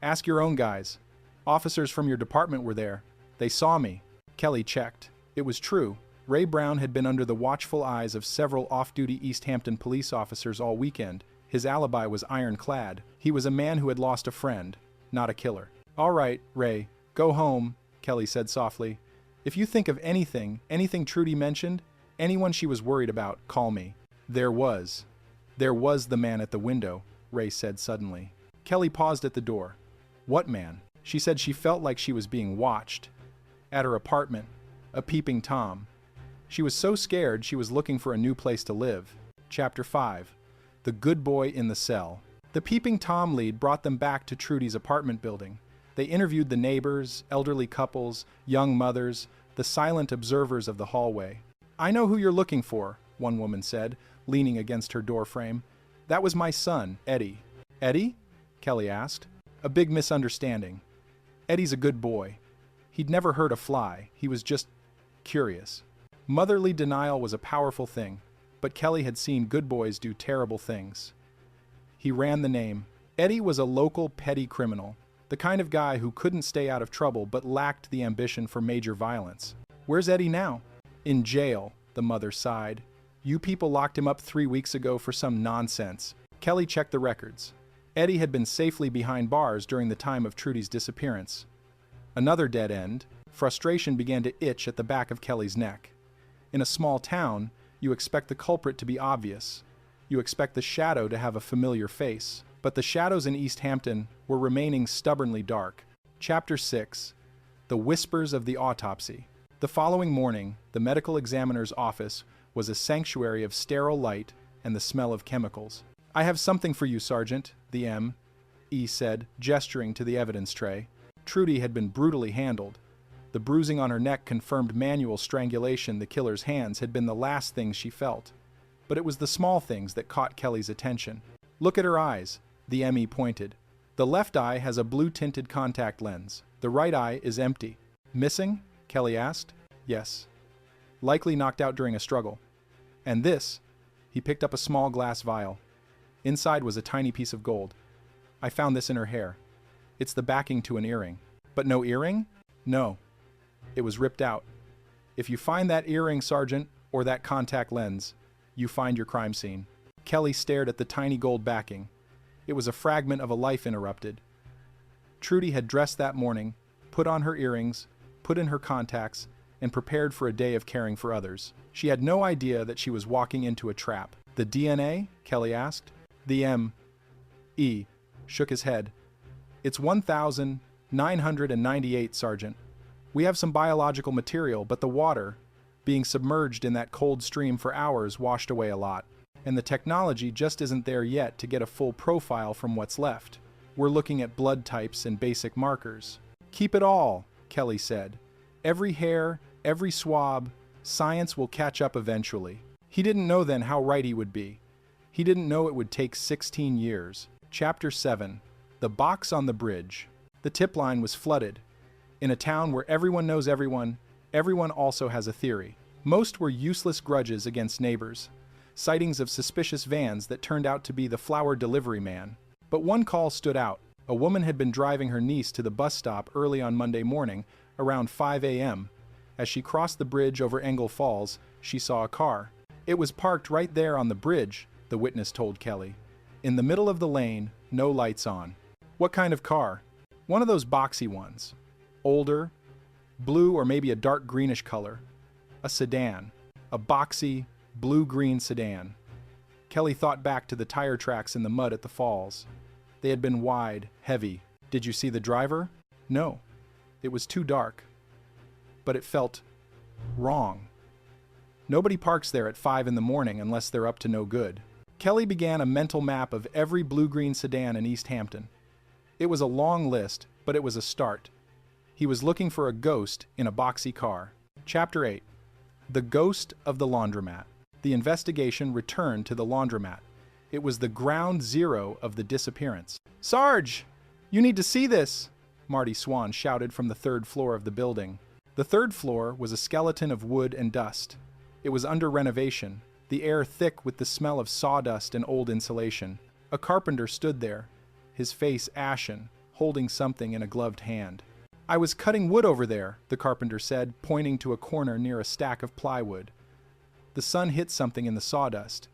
T: Ask your own guys. Officers from your department were there. They saw me. Kelly checked. It was true. Ray Brown had been under the watchful eyes of several off-duty East Hampton police officers all weekend. His alibi was ironclad. He was a man who had lost a friend, not a killer. All right, Ray, go home, Kelly said softly. If you think of anything Trudy mentioned, anyone she was worried about, call me. There was the man at the window, Ray said suddenly. Kelly paused at the door. What man? She said she felt like she was being watched. At her apartment, a peeping Tom. She was so scared she was looking for a new place to live. Chapter 5. The Good Boy in the Cell. The peeping Tom lead brought them back to Trudy's apartment building. They interviewed the neighbors, elderly couples, young mothers, the silent observers of the hallway. I know who you're looking for, one woman said, leaning against her doorframe. That was my son, Eddie. Eddie? Kelly asked. A big misunderstanding. Eddie's a good boy. He'd never hurt a fly. He was just curious. Motherly denial was a powerful thing, but Kelly had seen good boys do terrible things. He ran the name. Eddie was a local petty criminal, the kind of guy who couldn't stay out of trouble but lacked the ambition for major violence. Where's Eddie now? In jail, the mother sighed. You people locked him up 3 weeks ago for some nonsense. Kelly checked the records. Eddie had been safely behind bars during the time of Trudy's disappearance. Another dead end. Frustration began to itch at the back of Kelly's neck. In a small town, you expect the culprit to be obvious. You expect the shadow to have a familiar face. But the shadows in East Hampton were remaining stubbornly dark. Chapter 6. The Whispers of the Autopsy. The following morning, the medical examiner's office was a sanctuary of sterile light and the smell of chemicals. I have something for you, Sergeant, the M. E said, gesturing to the evidence tray. Trudy had been brutally handled. The bruising on her neck confirmed manual strangulation. The killer's hands had been the last things she felt. But it was the small things that caught Kelly's attention. Look at her eyes, the ME pointed. The left eye has a blue-tinted contact lens. The right eye is empty. Missing? Kelly asked. Yes. Likely knocked out during a struggle. And this? He picked up a small glass vial. Inside was a tiny piece of gold. I found this in her hair. It's the backing to an earring. But no earring? No. It was ripped out. If you find that earring, Sergeant, or that contact lens, you find your crime scene. Kelly stared at the tiny gold backing. It was a fragment of a life interrupted. Trudy had dressed that morning, put on her earrings, put in her contacts, and prepared for a day of caring for others. She had no idea that she was walking into a trap. The DNA? Kelly asked. The M.E. shook his head. It's 1,998, Sergeant. We have some biological material, but the water, being submerged in that cold stream for hours, washed away a lot. And the technology just isn't there yet to get a full profile from what's left. We're looking at blood types and basic markers. Keep it all, Kelly said. Every hair, every swab, science will catch up eventually. He didn't know then how right he would be. He didn't know it would take 16 years. Chapter 7. The Box on the Bridge. The tip line was flooded. In a town where everyone knows everyone, everyone also has a theory. Most were useless grudges against neighbors, sightings of suspicious vans that turned out to be the flower delivery man. But one call stood out. A woman had been driving her niece to the bus stop early on Monday morning, around 5 a.m. As she crossed the bridge over Engle Falls, she saw a car. It was parked right there on the bridge, the witness told Kelly. In the middle of the lane, no lights on. What kind of car? One of those boxy ones. Older, blue or maybe a dark greenish color. A sedan. A boxy, blue-green sedan. Kelly thought back to the tire tracks in the mud at the falls. They had been wide, heavy. Did you see the driver? No. It was too dark. But it felt wrong. Nobody parks there at 5 in the morning unless they're up to no good. Kelly began a mental map of every blue-green sedan in East Hampton. It was a long list, but it was a start. He was looking for a ghost in a boxy car. Chapter 8. The Ghost of the Laundromat. The investigation returned to the laundromat. It was the ground zero of the disappearance. Sarge! You need to see this! Marty Swan shouted from the 3rd floor of the building. The 3rd floor was a skeleton of wood and dust. It was under renovation, the air thick with the smell of sawdust and old insulation. A carpenter stood there, his face ashen, holding something in a gloved hand. I was cutting wood over there, the carpenter said, pointing to a corner near a stack of plywood. The sun hit something in the sawdust.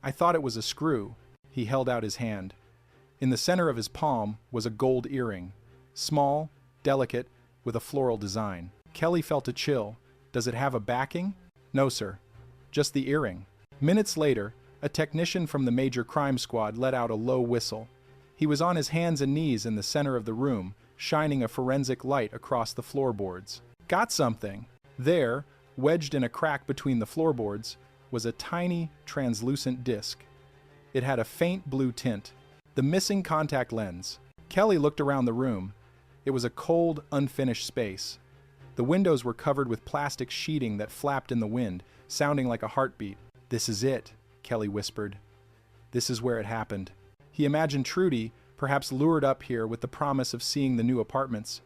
T: I thought it was a screw. He held out his hand. In the center of his palm was a gold earring, small, delicate, with a floral design. Kelly felt a chill. Does it have a backing? No, sir. Just the earring. Minutes later, a technician from the major crime squad let out a low whistle. He was on his hands and knees in the center of the room, shining a forensic light across the floorboards. Got something. There, wedged in a crack between the floorboards, was a tiny, translucent disc. It had a faint blue tint. The missing contact lens. Kelly looked around the room. It was a cold, unfinished space. The windows were covered with plastic sheeting that flapped in the wind, sounding like a heartbeat. This is it, Kelly whispered. This is where it happened. He imagined Trudy, perhaps lured up here with the promise of seeing the new apartments.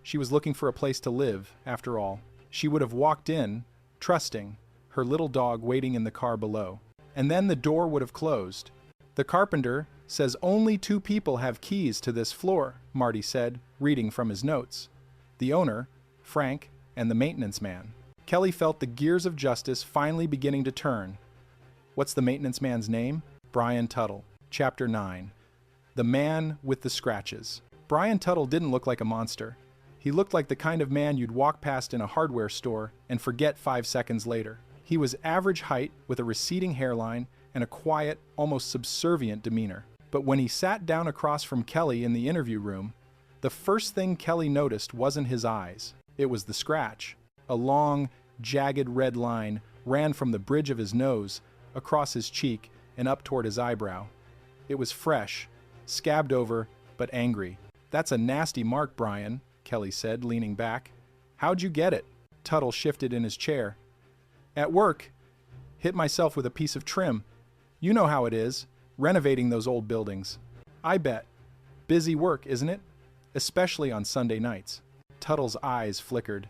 T: She was looking for a place to live, after all. She would have walked in, trusting, her little dog waiting in the car below. And then the door would have closed. The carpenter says only 2 people have keys to this floor, Marty said, reading from his notes. The owner, Frank, and the maintenance man. Kelly felt the gears of justice finally beginning to turn. What's the maintenance man's name? Brian Tuttle. Chapter 9. The Man with the Scratches. Brian Tuttle didn't look like a monster. He looked like the kind of man you'd walk past in a hardware store and forget 5 seconds later. He was average height with a receding hairline and a quiet, almost subservient demeanor. But when he sat down across from Kelly in the interview room, the first thing Kelly noticed wasn't his eyes. It was the scratch. A long, jagged red line ran from the bridge of his nose, across his cheek, and up toward his eyebrow. It was fresh, scabbed over, but angry. That's a nasty mark, Brian, Kelly said, leaning back. How'd you get it? Tuttle shifted in his chair. At work. Hit myself with a piece of trim. You know how it is, renovating those old buildings. I bet. Busy work, isn't it? Especially on Sunday nights. Tuttle's eyes flickered.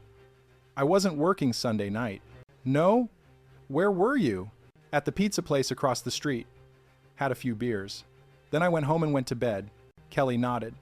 T: I wasn't working Sunday night. No? Where were you? At the pizza place across the street. Had a few beers. Then I went home and went to bed. Kelly nodded.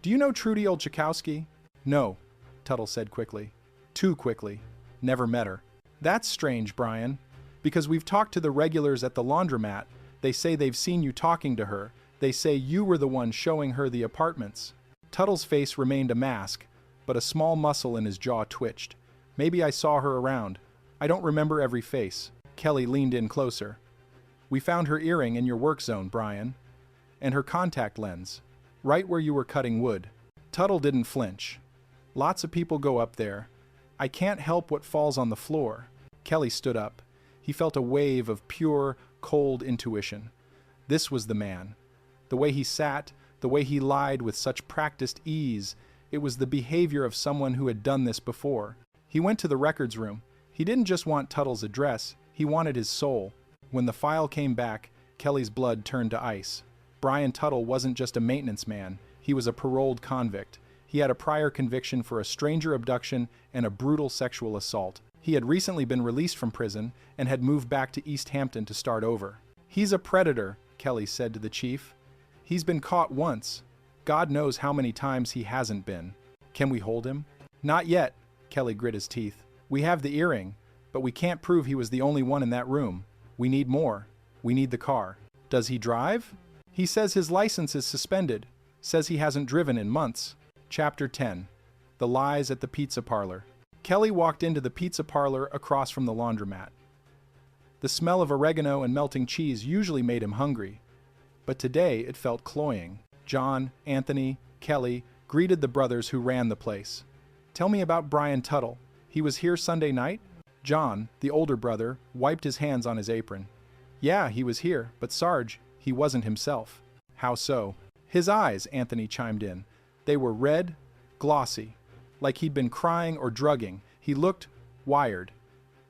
T: Do you know Trudy Olchakowski? No, Tuttle said quickly. Too quickly. Never met her. That's strange, Brian. Because we've talked to the regulars at the laundromat. They say they've seen you talking to her. They say you were the one showing her the apartments. Tuttle's face remained a mask, but a small muscle in his jaw twitched. Maybe I saw her around. I don't remember every face. Kelly leaned in closer. We found her earring in your work zone, Brian. And her contact lens. Right where you were cutting wood. Tuttle didn't flinch. Lots of people go up there. I can't help what falls on the floor. Kelly stood up. He felt a wave of pure, cold intuition. This was the man. The way he sat, the way he lied with such practiced ease, it was the behavior of someone who had done this before. He went to the records room. He didn't just want Tuttle's address, he wanted his soul. When the file came back, Kelly's blood turned to ice. Brian Tuttle wasn't just a maintenance man, he was a paroled convict. He had a prior conviction for a stranger abduction and a brutal sexual assault. He had recently been released from prison and had moved back to East Hampton to start over. He's a predator, Kelly said to the chief. He's been caught once. God knows how many times he hasn't been. Can we hold him? Not yet, Kelly grit his teeth. We have the earring, but we can't prove he was the only one in that room. We need more. We need the car. Does he drive? He says his license is suspended. Says he hasn't driven in months. Chapter 10. The Lies at the Pizza Parlor. Kelly walked into the pizza parlor across from the laundromat. The smell of oregano and melting cheese usually made him hungry, but today it felt cloying. John, Anthony, Kelly greeted the brothers who ran the place. Tell me about Brian Tuttle. He was here Sunday night? John, the older brother, wiped his hands on his apron. Yeah, he was here, but Sarge, he wasn't himself. How so? His eyes, Anthony chimed in. They were red, glossy, like he'd been crying or drugging. He looked wired.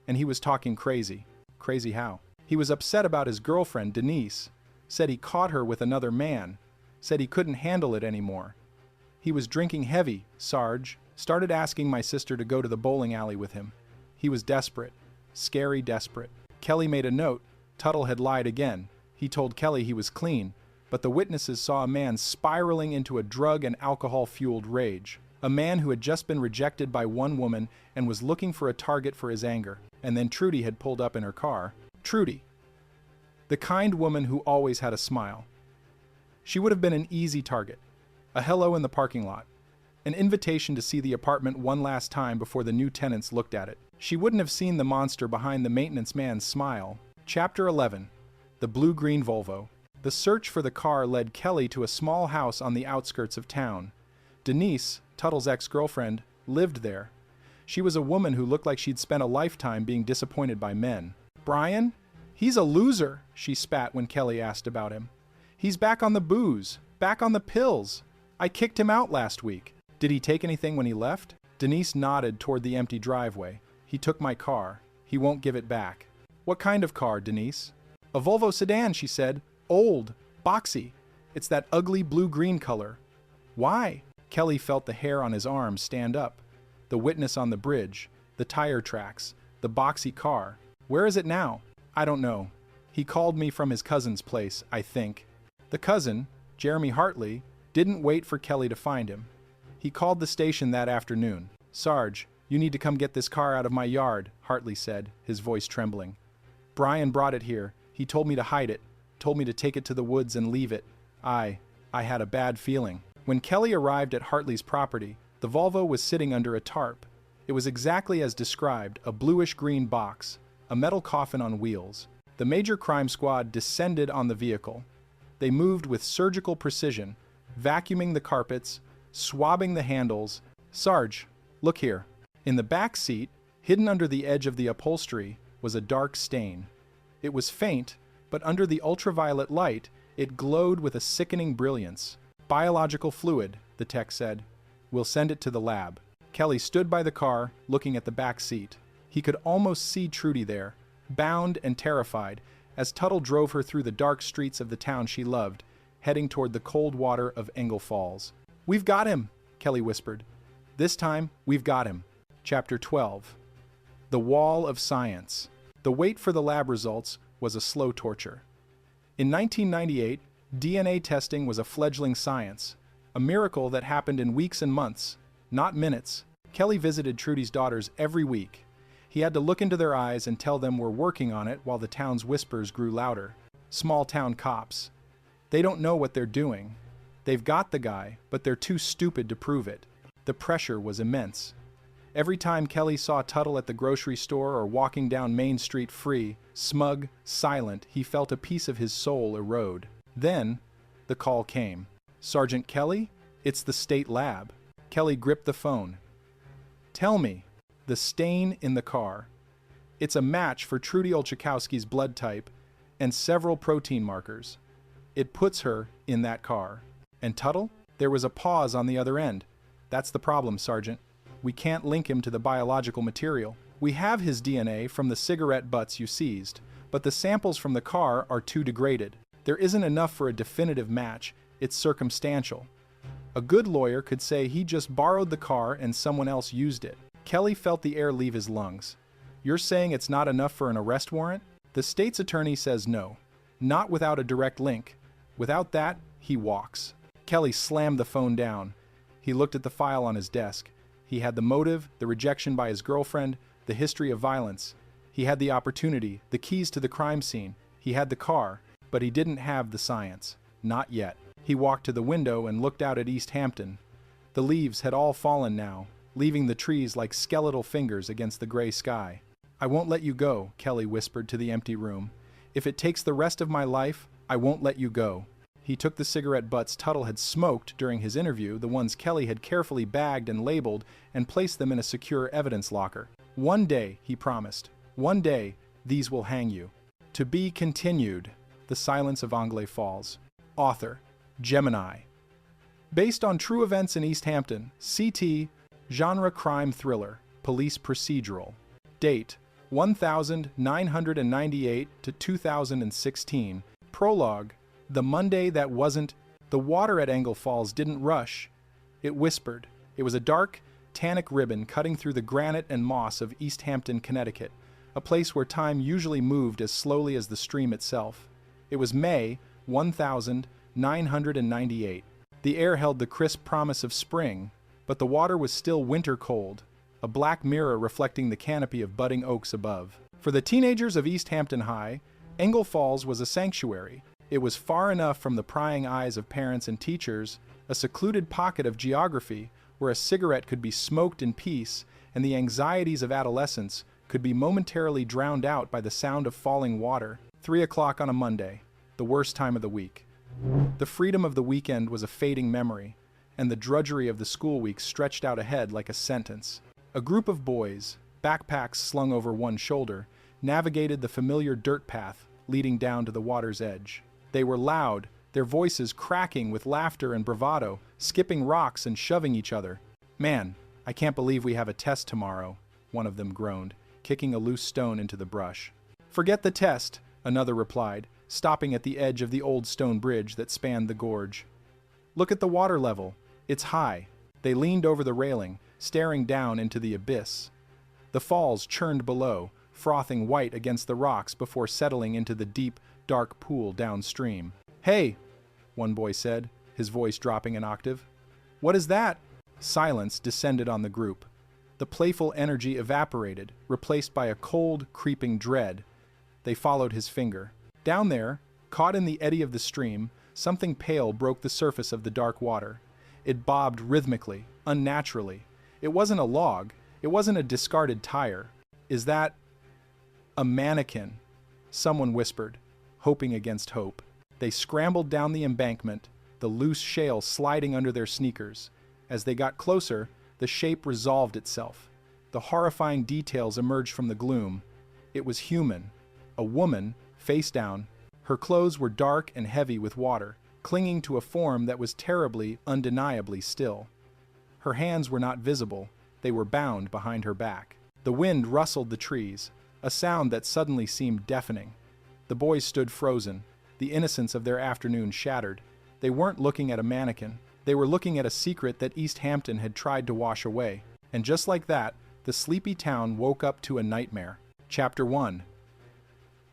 T: And he was talking crazy. Crazy how? He was upset about his girlfriend, Denise. Said he caught her with another man. Said he couldn't handle it anymore. He was drinking heavy, Sarge. Started asking my sister to go to the bowling alley with him. He was desperate. Scary desperate. Kelly made a note. Tuttle had lied again. He told Kelly he was clean, but the witnesses saw a man spiraling into a drug and alcohol-fueled rage. A man who had just been rejected by one woman and was looking for a target for his anger. And then Trudy had pulled up in her car. Trudy. The kind woman who always had a smile. She would have been an easy target. A hello in the parking lot. An invitation to see the apartment one last time before the new tenants looked at it. She wouldn't have seen the monster behind the maintenance man's smile. Chapter 11. The Blue-Green Volvo. The search for the car led Kelly to a small house on the outskirts of town. Denise, Tuttle's ex-girlfriend, lived there. She was a woman who looked like she'd spent a lifetime being disappointed by men. Brian? He's a loser, she spat when Kelly asked about him. He's back on the booze, back on the pills. I kicked him out last week. Did he take anything when he left? Denise nodded toward the empty driveway. He took my car. He won't give it back. What kind of car, Denise? A Volvo sedan, she said. Old, boxy. It's that ugly blue-green color. Why? Kelly felt the hair on his arm stand up. The witness on the bridge, the tire tracks, the boxy car. Where is it now? I don't know. He called me from his cousin's place, I think. The cousin, Jeremy Hartley, didn't wait for Kelly to find him. He called the station that afternoon. Sarge, you need to come get this car out of my yard, Hartley said, his voice trembling. Brian brought it here. He told me to hide it, told me to take it to the woods and leave it. I had a bad feeling. When Kelly arrived at Hartley's property, the Volvo was sitting under a tarp. It was exactly as described, a bluish-green box, a metal coffin on wheels. The major crime squad descended on the vehicle. They moved with surgical precision, vacuuming the carpets, swabbing the handles. Sarge, look here. In the back seat, hidden under the edge of the upholstery, was a dark stain. It was faint, but under the ultraviolet light, It glowed with a sickening brilliance. Biological fluid, the tech said. We'll send it to the lab. Kelly stood by the car, looking at the back seat. He could almost see Trudy there, bound and terrified, as Tuttle drove her through the dark streets of the town she loved, heading toward the cold water of Engel Falls. "We've got him," Kelly whispered. "This time, we've got him." Chapter 12. The Wall of Science. The wait for the lab results was a slow torture. In 1998, DNA testing was a fledgling science, a miracle that happened in weeks and months, not minutes. Kelly visited Trudy's daughters every week. He had to look into their eyes and tell them we're working on it while the town's whispers grew louder. Small town cops. They don't know what they're doing. They've got the guy, but they're too stupid to prove it. The pressure was immense. Every time Kelly saw Tuttle at the grocery store or walking down Main Street free, smug, silent, he felt a piece of his soul erode. Then, the call came. "Sergeant Kelly? It's the state lab." Kelly gripped the phone. "Tell me, the stain in the car. It's a match for Trudy Olchakowski's blood type and several protein markers. It puts her in that car." "And Tuttle?" There was a pause on the other end. "That's the problem, Sergeant. We can't link him to the biological material. We have his DNA from the cigarette butts you seized, but the samples from the car are too degraded. There isn't enough for a definitive match. It's circumstantial. A good lawyer could say he just borrowed the car and someone else used it." Kelly felt the air leave his lungs. "You're saying it's not enough for an arrest warrant?" "The state's attorney says no. Not without a direct link. Without that, he walks." Kelly slammed the phone down. He looked at the file on his desk. He had the motive, the rejection by his girlfriend, the history of violence. He had the opportunity, the keys to the crime scene. He had the car, but he didn't have the science. Not yet. He walked to the window and looked out at East Hampton. The leaves had all fallen now, leaving the trees like skeletal fingers against the gray sky. "I won't let you go," Kelly whispered to the empty room. "If it takes the rest of my life, I won't let you go." He took the cigarette butts Tuttle had smoked during his interview, the ones Kelly had carefully bagged and labeled, and placed them in a secure evidence locker. "One day," he promised, "one day, these will hang you." To be continued. The Silence of Anglais Falls. Author, Gemini. Based on true events in East Hampton, CT, genre crime thriller, police procedural. Date, 1998 to 2016. Prologue, the Monday that wasn't. The water at Engel Falls didn't rush. It whispered. It was a dark, tannic ribbon cutting through the granite and moss of East Hampton, Connecticut, a place where time usually moved as slowly as the stream itself. It was May 1998. The air held the crisp promise of spring, but the water was still winter cold, a black mirror reflecting the canopy of budding oaks above. For the teenagers of East Hampton High, Engel Falls was a sanctuary. It was far enough from the prying eyes of parents and teachers, a secluded pocket of geography where a cigarette could be smoked in peace and the anxieties of adolescence could be momentarily drowned out by the sound of falling water. 3 o'clock on a Monday, the worst time of the week. The freedom of the weekend was a fading memory, and the drudgery of the school week stretched out ahead like a sentence. A group of boys, backpacks slung over one shoulder, navigated the familiar dirt path leading down to the water's edge. They were loud, their voices cracking with laughter and bravado, skipping rocks and shoving each other. "Man, I can't believe we have a test tomorrow," one of them groaned, kicking a loose stone into the brush. "Forget the test," another replied, stopping at the edge of the old stone bridge that spanned the gorge. "Look at the water level. It's high." They leaned over the railing, staring down into the abyss. The falls churned below, frothing white against the rocks before settling into the deep, dark pool downstream. "Hey," one boy said, his voice dropping an octave. "What is that?" Silence descended on the group. The playful energy evaporated, replaced by a cold, creeping dread. They followed his finger. Down there, caught in the eddy of the stream, something pale broke the surface of the dark water. It bobbed rhythmically, unnaturally. It wasn't a log. It wasn't a discarded tire. "Is that a mannequin?" someone whispered, hoping against hope. They scrambled down the embankment, the loose shale sliding under their sneakers. As they got closer, the shape resolved itself. The horrifying details emerged from the gloom. It was human. A woman, face down, Her clothes were dark and heavy with water, clinging to a form that was terribly, undeniably still. Her hands were not visible, they were bound behind her back. The wind rustled the trees, a sound that suddenly seemed deafening. The boys stood frozen, the innocence of their afternoon shattered. They weren't looking at a mannequin, they were looking at a secret that East Hampton had tried to wash away. And just like that, the sleepy town woke up to a nightmare. Chapter 1.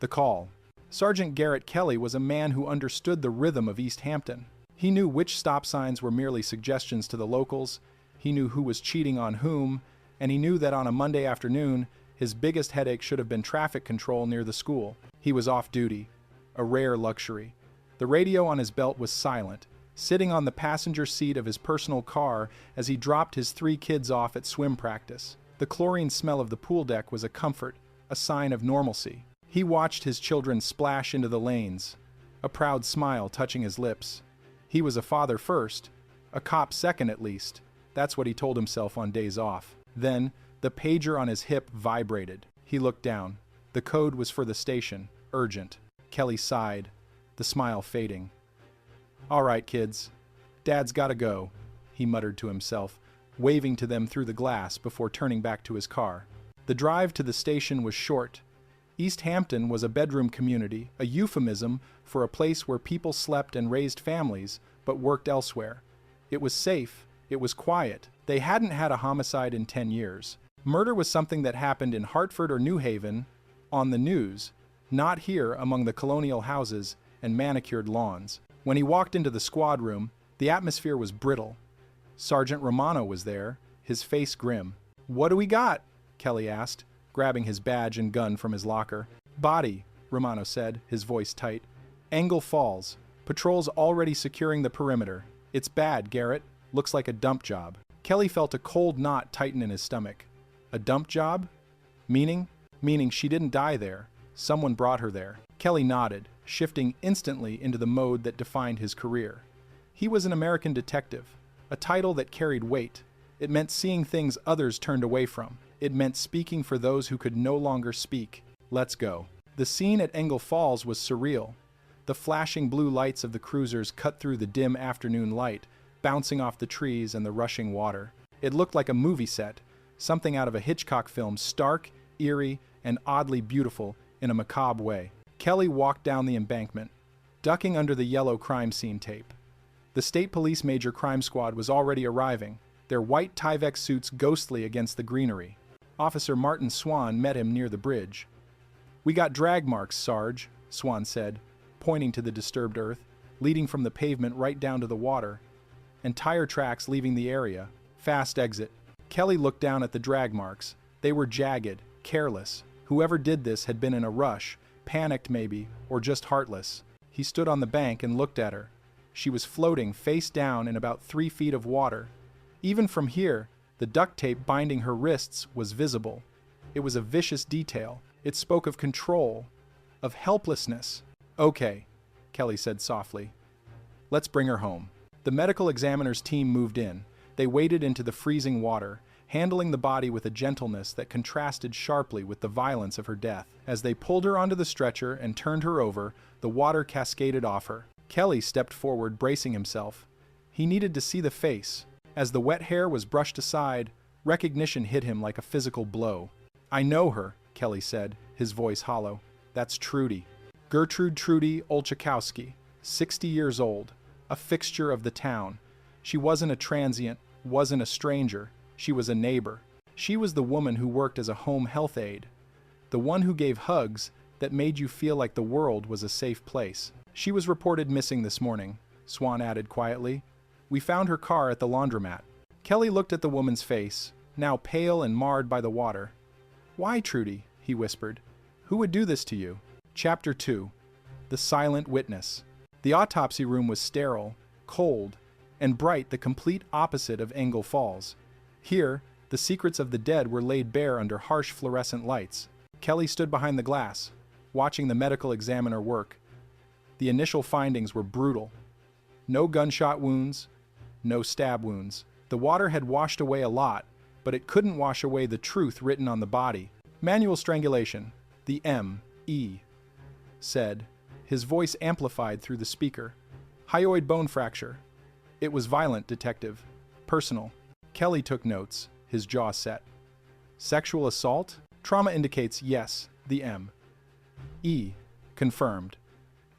T: The Call. Sergeant Garrett Kelly was a man who understood the rhythm of East Hampton. He knew which stop signs were merely suggestions to the locals, he knew who was cheating on whom, and he knew that on a Monday afternoon, his biggest headache should have been traffic control near the school. He was off duty, a rare luxury. The radio on his belt was silent, sitting on the passenger seat of his personal car as he dropped his 3 kids off at swim practice. The chlorine smell of the pool deck was a comfort, a sign of normalcy. He watched his children splash into the lanes, a proud smile touching his lips. He was a father first, a cop second at least. That's what he told himself on days off. Then, the pager on his hip vibrated. He looked down. The code was for the station, urgent. Kelly sighed, the smile fading. "All right, kids. Dad's gotta go," he muttered to himself, waving to them through the glass before turning back to his car. The drive to the station was short. East Hampton was a bedroom community, a euphemism for a place where people slept and raised families, but worked elsewhere. It was safe. It was quiet. They hadn't had a homicide in 10 years. Murder was something that happened in Hartford or New Haven, on the news, not here among the colonial houses and manicured lawns. When he walked into the squad room, the atmosphere was brittle. Sergeant Romano was there, his face grim. "What do we got?" Kelly asked, grabbing his badge and gun from his locker. "Body," Romano said, his voice tight. "Engle Falls. Patrol's already securing the perimeter. It's bad, Garrett. Looks like a dump job." Kelly felt a cold knot tighten in his stomach. A dump job? Meaning? Meaning she didn't die there. Someone brought her there. Kelly nodded, shifting instantly into the mode that defined his career. He was an American detective, a title that carried weight. It meant seeing things others turned away from. It meant speaking for those who could no longer speak. Let's go. The scene at Engle Falls was surreal. The flashing blue lights of the cruisers cut through the dim afternoon light, bouncing off the trees and the rushing water. It looked like a movie set, something out of a Hitchcock film, stark, eerie, and oddly beautiful in a macabre way. Kelly walked down the embankment, ducking under the yellow crime scene tape. The State Police Major Crime Squad was already arriving, their white Tyvek suits ghostly against the greenery. Officer Martin Swan met him near the bridge. "We got drag marks, Sarge," Swan said, pointing to the disturbed earth, leading from the pavement right down to the water, and tire tracks leaving the area. Fast exit. Kelly looked down at the drag marks. They were jagged, careless. Whoever did this had been in a rush, panicked maybe, or just heartless. He stood on the bank and looked at her. She was floating face down in about 3 feet of water. Even from here, the duct tape binding her wrists was visible. It was a vicious detail. It spoke of control, of helplessness. "Okay," Kelly said softly. "Let's bring her home." The medical examiner's team moved in. They waded into the freezing water, handling the body with a gentleness that contrasted sharply with the violence of her death. As they pulled her onto the stretcher and turned her over, the water cascaded off her. Kelly stepped forward, bracing himself. He needed to see the face. As the wet hair was brushed aside, recognition hit him like a physical blow. "I know her," Kelly said, his voice hollow. "That's Trudy. Gertrude Trudy Olchakowski, 60 years old, a fixture of the town. She wasn't a transient, wasn't a stranger. She was a neighbor. She was the woman who worked as a home health aide, the one who gave hugs that made you feel like the world was a safe place. She was reported missing this morning," Swan added quietly. "We found her car at the laundromat." Kelly looked at the woman's face, now pale and marred by the water. "Why, Trudy?" he whispered. "Who would do this to you?" Chapter 2. The Silent Witness. The autopsy room was sterile, cold, and bright, the complete opposite of Engle Falls. Here, the secrets of the dead were laid bare under harsh fluorescent lights. Kelly stood behind the glass, watching the medical examiner work. The initial findings were brutal. No gunshot wounds, no stab wounds. The water had washed away a lot, but it couldn't wash away the truth written on the body. Manual strangulation, the M.E. said, his voice amplified through the speaker. Hyoid bone fracture. It was violent, detective. Personal. Kelly took notes, his jaw set. Sexual assault? Trauma indicates yes, the M. E. Confirmed.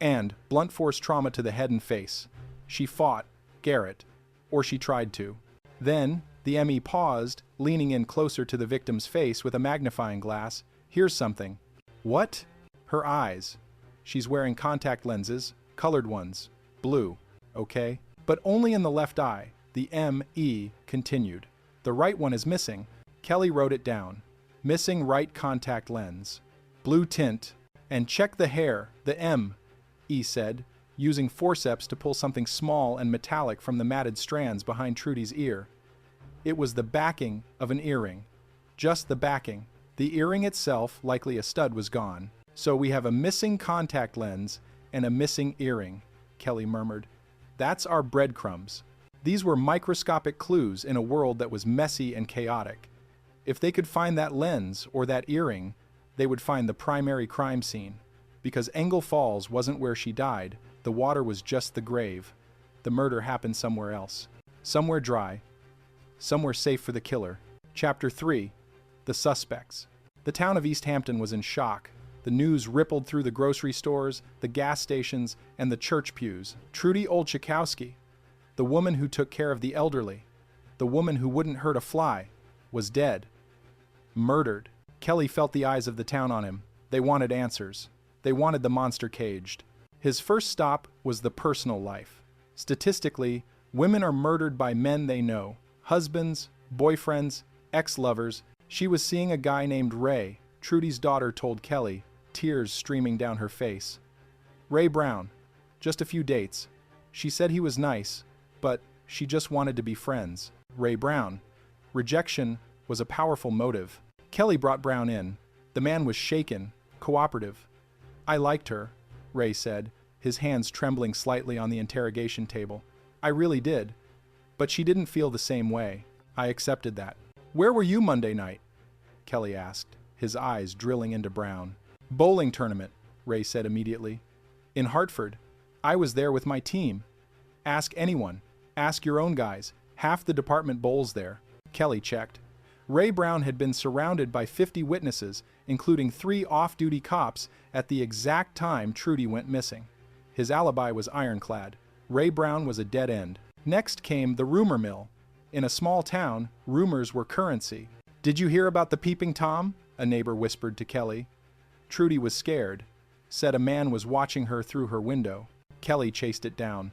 T: And blunt force trauma to the head and face. She fought, Garrett, or she tried to. Then, the ME paused, leaning in closer to the victim's face with a magnifying glass. Here's something. What? Her eyes. She's wearing contact lenses, colored ones. Blue. Okay? But only in the left eye. The ME continued. The right one is missing. Kelly wrote it down. Missing right contact lens. Blue tint. And check the hair, the M, E said, using forceps to pull something small and metallic from the matted strands behind Trudy's ear. It was the backing of an earring. Just the backing. The earring itself, likely a stud, was gone. So we have a missing contact lens and a missing earring, Kelly murmured. That's our breadcrumbs. These were microscopic clues in a world that was messy and chaotic. If they could find that lens or that earring, they would find the primary crime scene. Because Engle Falls wasn't where she died, the water was just the grave. The murder happened somewhere else. Somewhere dry. Somewhere safe for the killer. Chapter 3. The Suspects. The town of East Hampton was in shock. The news rippled through the grocery stores, the gas stations, and the church pews. Trudy Olchakowski, the woman who took care of the elderly, the woman who wouldn't hurt a fly, was dead. Murdered. Kelly felt the eyes of the town on him. They wanted answers. They wanted the monster caged. His first stop was the personal life. Statistically, women are murdered by men they know. Husbands, boyfriends, ex-lovers. She was seeing a guy named Ray, Trudy's daughter told Kelly, tears streaming down her face. Ray Brown. Just a few dates. She said he was nice, but she just wanted to be friends. Ray Brown. Rejection was a powerful motive. Kelly brought Brown in. The man was shaken, cooperative. I liked her, Ray said, his hands trembling slightly on the interrogation table. I really did. But she didn't feel the same way. I accepted that. Where were you Monday night? Kelly asked, his eyes drilling into Brown. Bowling tournament, Ray said immediately. In Hartford. I was there with my team. Ask anyone. Ask your own guys. Half the department bowls there. Kelly checked. Ray Brown had been surrounded by 50 witnesses, including 3 off-duty cops, at the exact time Trudy went missing. His alibi was ironclad. Ray Brown was a dead end. Next came the rumor mill. In a small town, rumors were currency. Did you hear about the peeping Tom? A neighbor whispered to Kelly. Trudy was scared. Said a man was watching her through her window. Kelly chased it down.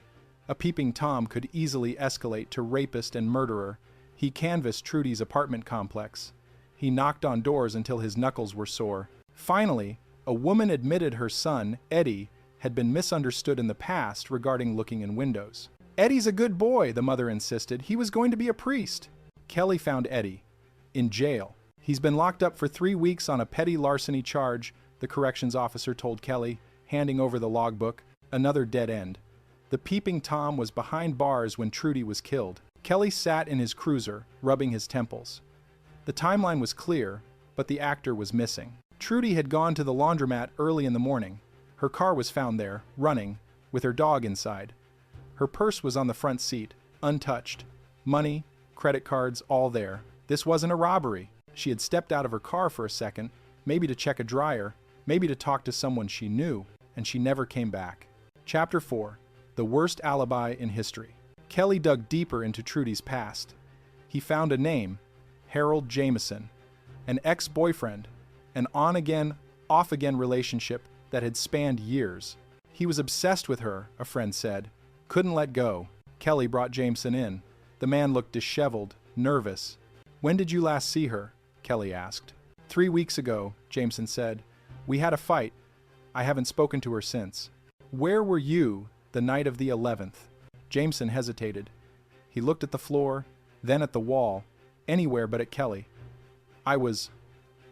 T: A peeping Tom could easily escalate to rapist and murderer. He canvassed Trudy's apartment complex. He knocked on doors until his knuckles were sore. Finally, a woman admitted her son, Eddie, had been misunderstood in the past regarding looking in windows. Eddie's a good boy, the mother insisted. He was going to be a priest. Kelly found Eddie. In jail. He's been locked up for 3 weeks on a petty larceny charge, the corrections officer told Kelly, handing over the logbook. Another dead end. The peeping Tom was behind bars when Trudy was killed. Kelly sat in his cruiser, rubbing his temples. The timeline was clear, but the actor was missing. Trudy had gone to the laundromat early in the morning. Her car was found there, running, with her dog inside. Her purse was on the front seat, untouched. Money, credit cards, all there. This wasn't a robbery. She had stepped out of her car for a second, maybe to check a dryer, maybe to talk to someone she knew, and she never came back. Chapter 4. The worst alibi in history. Kelly dug deeper into Trudy's past. He found a name, Harold Jameson, an ex-boyfriend, an on-again, off-again relationship that had spanned years. He was obsessed with her, a friend said. Couldn't let go. Kelly brought Jameson in. The man looked disheveled, nervous. When did you last see her? Kelly asked. 3 weeks ago, Jameson said. We had a fight. I haven't spoken to her since. Where were you the night of the 11th? Jameson hesitated. He looked at the floor, then at the wall, anywhere but at Kelly. I was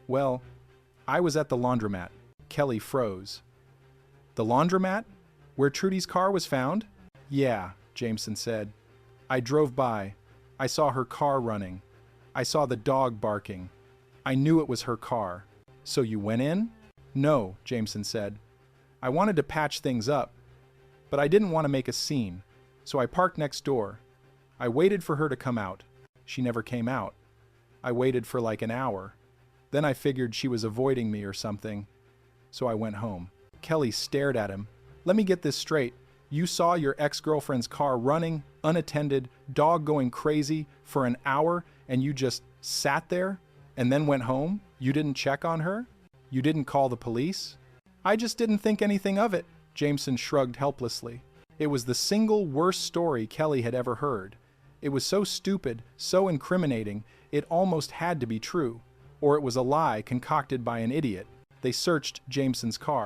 T: at the laundromat. Kelly froze. The laundromat? Where Trudy's car was found? Yeah, Jameson said. I drove by. I saw her car running. I saw the dog barking. I knew it was her car. So you went in? No, Jameson said. I wanted to patch things up, but I didn't want to make a scene, so I parked next door. I waited for her to come out. She never came out. I waited for like an hour. Then I figured she was avoiding me or something, so I went home. Kelly stared at him. Let me get this straight. You saw your ex-girlfriend's car running, unattended, dog going crazy for an hour, and you just sat there and then went home? You didn't check on her? You didn't call the police? I just didn't think anything of it. Jameson shrugged helplessly. It was the single worst story Kelly had ever heard. It was so stupid, so incriminating, it almost had to be true. Or it was a lie concocted by an idiot. They searched Jameson's car.